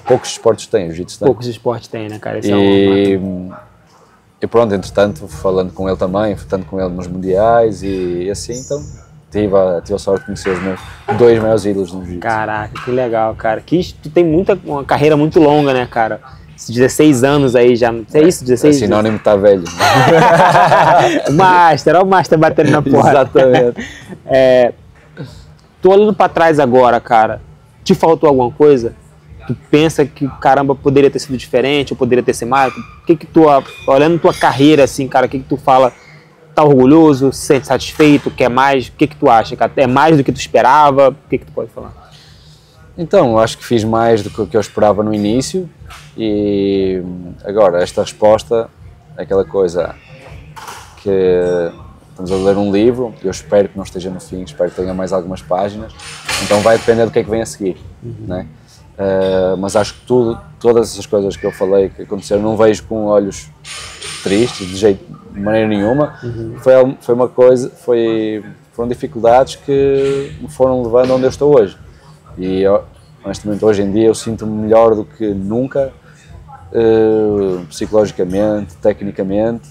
poucos esportes têm, o jiu-jitsu tem. Poucos esportes têm, né, cara? Esse é e pronto, entretanto, falando com ele também, tanto com ele nos mundiais e assim, então tive a sorte de conhecer os meus 2 maiores ídolos no jiu-jitsu. Caraca, que legal, cara. Tu tem uma carreira muito longa, né, cara? 16 anos aí já, é isso? 16? É sinônimo de estar velho. Olha o Master batendo na porta. Exatamente. Tô olhando pra trás agora, cara, te faltou alguma coisa? Tu pensa que, caramba, poderia ter sido diferente, ou poderia ter sido mais? O que tu, olhando tua carreira, assim, cara, o que tu fala? Tá orgulhoso, se sente satisfeito, quer mais? O que tu acha, cara? É mais do que tu esperava? O que tu pode falar? Então, eu acho que fiz mais do que eu esperava no início e agora, esta resposta é aquela coisa que estamos a ler um livro, eu espero que não esteja no fim, espero que tenha mais algumas páginas, então vai depender do que é que vem a seguir, né? Mas acho que todas essas coisas que eu falei que aconteceram, não vejo com olhos tristes, de maneira nenhuma. Foi uma coisa, foram dificuldades que me foram levando onde eu estou hoje. E honestamente hoje em dia eu sinto-me melhor do que nunca, psicologicamente, tecnicamente,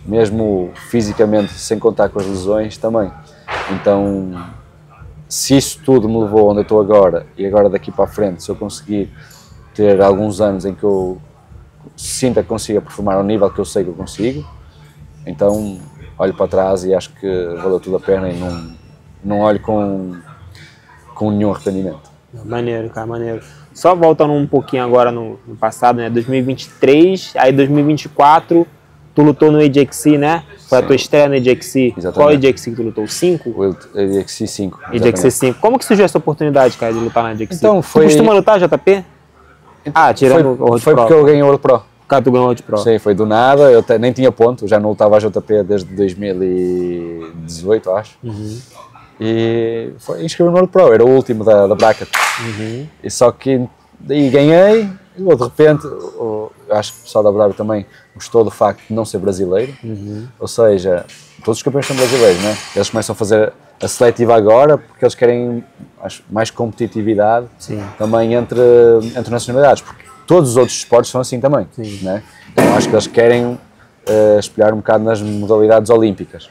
mesmo fisicamente, sem contar com as lesões também. Então, se isso tudo me levou onde eu estou agora, e agora daqui para a frente, se eu conseguir ter alguns anos em que eu sinta que consiga performar ao nível que eu sei que eu consigo, então olho para trás e acho que valeu tudo a pena e não olho com nenhum arrependimento. Maneiro, cara, maneiro. Só voltando um pouquinho agora no passado, né, 2023, aí 2024, tu lutou no AJXC, né? Foi a tua estreia no AJXC. Qual AJXC que tu lutou? 5? O AJXC 5. AJXC 5. Como que surgiu essa oportunidade, cara, de lutar na AJXC? Então, Tu costuma lutar, JP? Tirando o World Pro. Foi porque eu ganhei o World Pro. Cara, tu ganhou o World Pro. Sim, foi do nada, eu nem tinha ponto, já não lutava a JP desde 2018, acho. E inscrevi no World Pro, era o último da bracket. E só que daí ganhei, e de repente, eu acho que o pessoal da Bravo também gostou do facto de não ser brasileiro, ou seja, todos os campeões são brasileiros, né? Eles começam a fazer a seletiva agora porque eles querem mais competitividade também entre nacionalidades, porque todos os outros esportes são assim também, né? Então acho que eles querem espelhar um bocado nas modalidades olímpicas.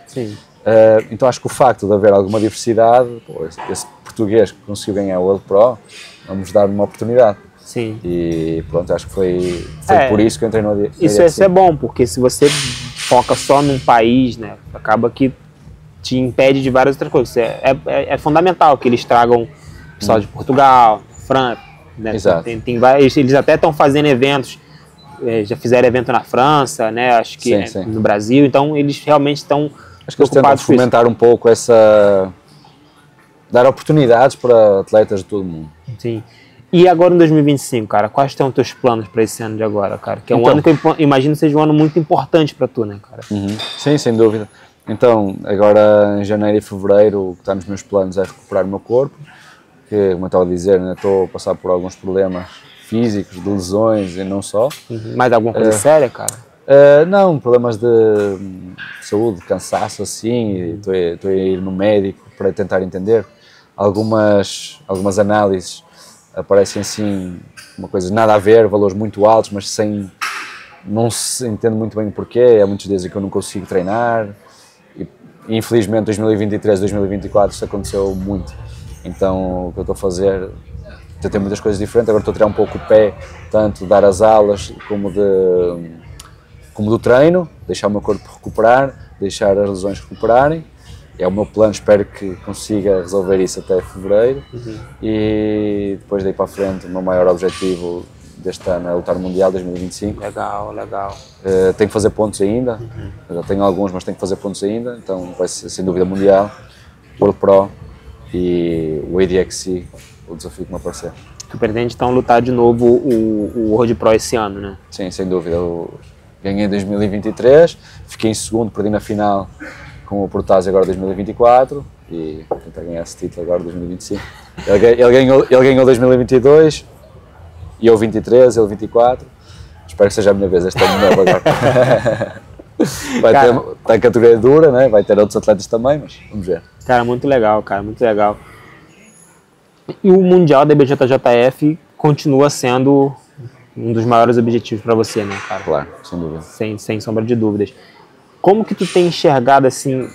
Então acho que o facto de haver alguma diversidade, pô, esse português que conseguiu ganhar o World Pro, vamos dar uma oportunidade. Sim. E pronto, acho que foi por isso que eu entrei no ADXC. Isso é bom, porque se você foca só num país, né, acaba que te impede de várias outras coisas. É fundamental que eles tragam pessoal de Portugal, França, né? Exato. Eles até estão fazendo eventos, já fizeram evento na França, né? Acho que Sim. no Brasil, então eles realmente estão acho que eles tentam fomentar um pouco dar oportunidades para atletas de todo o mundo. Sim. E agora em 2025, cara, quais são os teus planos para esse ano de agora, cara? Que é um ano que eu imagino seja um ano muito importante para tu, né, cara? Sim, sem dúvida. Então, agora em janeiro e fevereiro, o que está nos meus planos é recuperar o meu corpo, que, como eu estava a dizer, ainda estou a passar por alguns problemas físicos, de lesões e não só. Mais alguma coisa séria, cara? Não, problemas de saúde, de cansaço, assim, estou a ir no médico para tentar entender. Algumas análises aparecem assim, uma coisa nada a ver, valores muito altos, mas não se entende muito bem o porquê. Há muitos dias em que eu não consigo treinar. E, infelizmente, 2023, 2024 isso aconteceu muito. Então, o que eu estou a fazer, tentei muitas coisas diferentes. Agora estou a tirar um pouco o pé, tanto dar as aulas como do treino, deixar o meu corpo recuperar, deixar as lesões recuperarem. É o meu plano, espero que consiga resolver isso até fevereiro. E depois daí para a frente, o meu maior objetivo deste ano é lutar no Mundial 2025. Legal. Tenho que fazer pontos ainda, já tenho alguns, mas tenho que fazer pontos ainda, então vai ser sem dúvida Mundial, World Pro e o ADXC, o desafio que me aparecer. Tu pretende então lutar de novo o World Pro esse ano, né? Sim, sem dúvida. Eu ganhei em 2023, fiquei em segundo, perdi na final com o Protásio agora 2024 e vou tentar ganhar esse título agora 2025. Ele ganhou 2022 e eu 23, ele 24. Espero que seja a minha vez este ano de novo agora. Está em categoria dura, né? Vai ter outros atletas também, mas vamos ver. Cara, muito legal, cara, muito legal. E o Mundial da IBJJF continua sendo um dos maiores objetivos para você, né, cara? Claro, sem dúvida. Sem sombra de dúvidas. Como que tu tem enxergado, assim,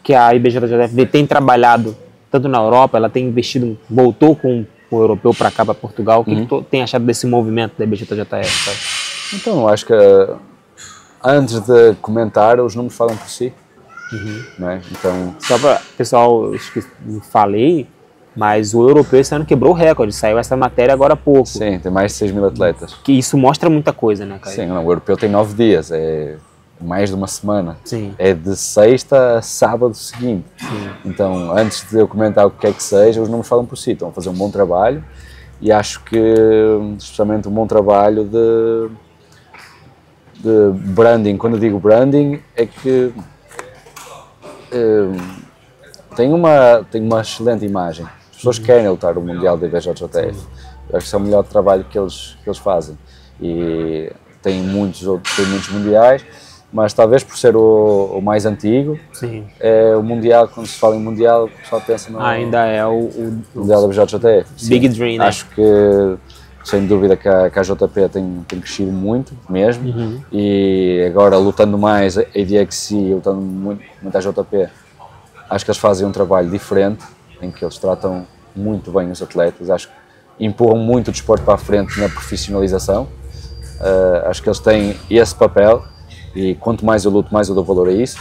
que a IBJJF tem trabalhado tanto na Europa, ela tem investido, voltou com o europeu para cá, para Portugal, o que tu tem achado desse movimento da IBJJF, cara? Então, eu acho que antes de comentar, os números falam por si, não é? Então... Só para pessoal, acho que falei, mas o europeu esse ano quebrou o recorde, saiu essa matéria agora há pouco. Sim, tem mais de 6 mil atletas. Que isso mostra muita coisa, né, cara? Sim, não, o europeu tem 9 dias, é mais de uma semana. Sim. É de sexta a sábado seguinte. Sim. Então, antes de eu comentar o que é que seja, os números falam por si, estão a fazer um bom trabalho e acho que, especialmente um bom trabalho de branding. Quando eu digo branding, é que tem uma excelente imagem. As pessoas querem lutar o Mundial da IBJJF. Eu acho que isso é o melhor trabalho que eles fazem. E tem muitos mundiais, mas talvez por ser o mais antigo, Sim. O Mundial, quando se fala em Mundial, o pessoal pensa no ainda é o Mundial da IBJJF. Big Dream, né? Acho que, sem dúvida, que a JP tem crescido muito mesmo, e agora lutando mais a ADXC, lutando muito a JP, acho que eles fazem um trabalho diferente, em que eles tratam muito bem os atletas, acho que empurram muito o desporto para a frente na profissionalização. Acho que eles têm esse papel e quanto mais eu luto, mais eu dou valor a isso,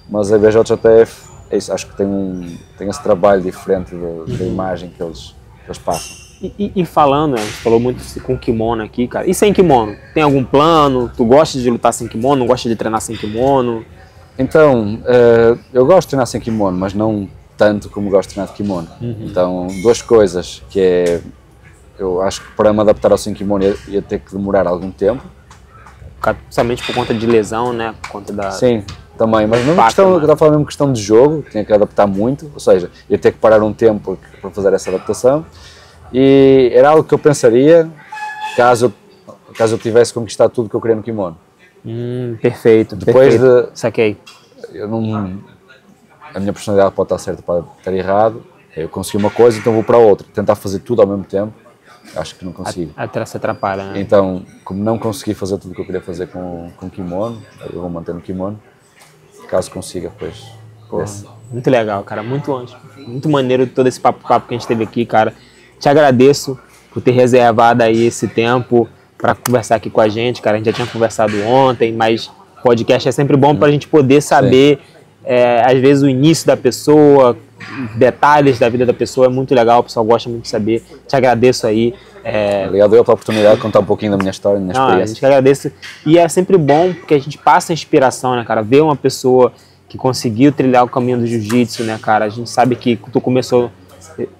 mas a IBJJF é isso, acho que tem esse trabalho diferente da imagem que eles passam. E falando, a gente falou muito com kimono aqui, cara, e sem kimono? Tem algum plano? Tu gosta de lutar sem kimono? Não gosta de treinar sem kimono? Então, eu gosto de treinar sem kimono, mas não tanto como gosto de treinar de kimono. Então, duas coisas, que é, eu acho que para me adaptar ao sem kimono ia ter que demorar algum tempo. Principalmente por conta de lesão, né? Por conta da... Sim, também, mas mesmo eu estava falando mesmo questão de jogo, tinha que adaptar muito, ou seja, ia ter que parar um tempo para fazer essa adaptação. E era algo que eu pensaria caso eu tivesse conquistado tudo que eu queria no kimono. Perfeito. Depois perfeito. Saquei. A minha personalidade pode estar certa, pode estar errado. Eu consegui uma coisa, então vou para outra. Tentar fazer tudo ao mesmo tempo, acho que não consigo. Até se atrapalha, né? Então, como não consegui fazer tudo o que eu queria fazer com kimono, eu vou manter no kimono. Caso consiga, depois Pô, muito legal, cara. Muito maneiro todo esse papo que a gente teve aqui, cara. Te agradeço por ter reservado aí esse tempo para conversar aqui com a gente, cara. A gente já tinha conversado ontem, mas podcast é sempre bom para a gente poder saber, às vezes, o início da pessoa, detalhes da vida da pessoa. É muito legal, o pessoal gosta muito de saber. Te agradeço aí. Obrigado pela oportunidade de contar um pouquinho da minha história, da minha experiência. A gente agradece. E é sempre bom porque a gente passa inspiração, né, cara? Ver uma pessoa que conseguiu trilhar o caminho do jiu-jitsu, né, cara? A gente sabe que tu começou,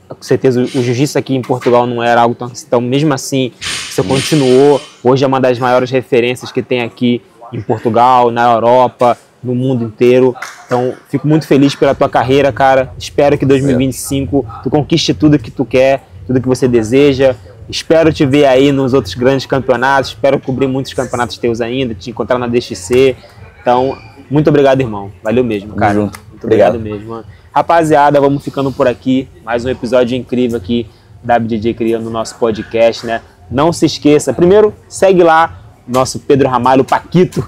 com certeza, o jiu-jitsu aqui em Portugal não era algo tão... Então, mesmo assim, você continuou. Hoje é uma das maiores referências que tem aqui em Portugal, na Europa, no mundo inteiro. Então, fico muito feliz pela tua carreira, cara. Espero que 2025 tu conquiste tudo que tu quer, tudo que você deseja. Espero te ver aí nos outros grandes campeonatos. Espero cobrir muitos campeonatos teus ainda, te encontrar na DXC. Então, muito obrigado, irmão. Valeu mesmo, cara. Tamo junto. Muito obrigado mesmo, mano. Rapaziada, vamos ficando por aqui. Mais um episódio incrível aqui da BJJ Cria no nosso podcast, né? Não se esqueça. Primeiro, segue lá nosso Pedro Ramalho, Paquito,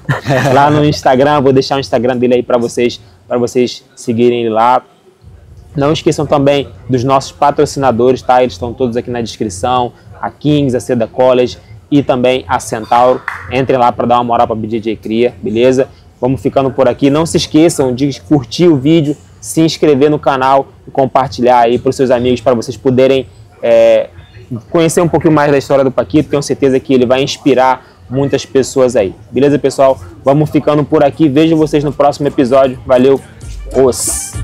lá no Instagram. Vou deixar o Instagram dele aí para vocês seguirem ele lá. Não esqueçam também dos nossos patrocinadores, tá? Eles estão todos aqui na descrição. A Kings, a Seda College e também a Centauro. Entrem lá para dar uma moral para a BJJ Cria, beleza? Vamos ficando por aqui. Não se esqueçam de curtir o vídeo, se inscrever no canal e compartilhar aí para os seus amigos, para vocês poderem conhecer um pouquinho mais da história do Paquito. Tenho certeza que ele vai inspirar muitas pessoas aí. Beleza, pessoal? Vamos ficando por aqui. Vejo vocês no próximo episódio. Valeu! Os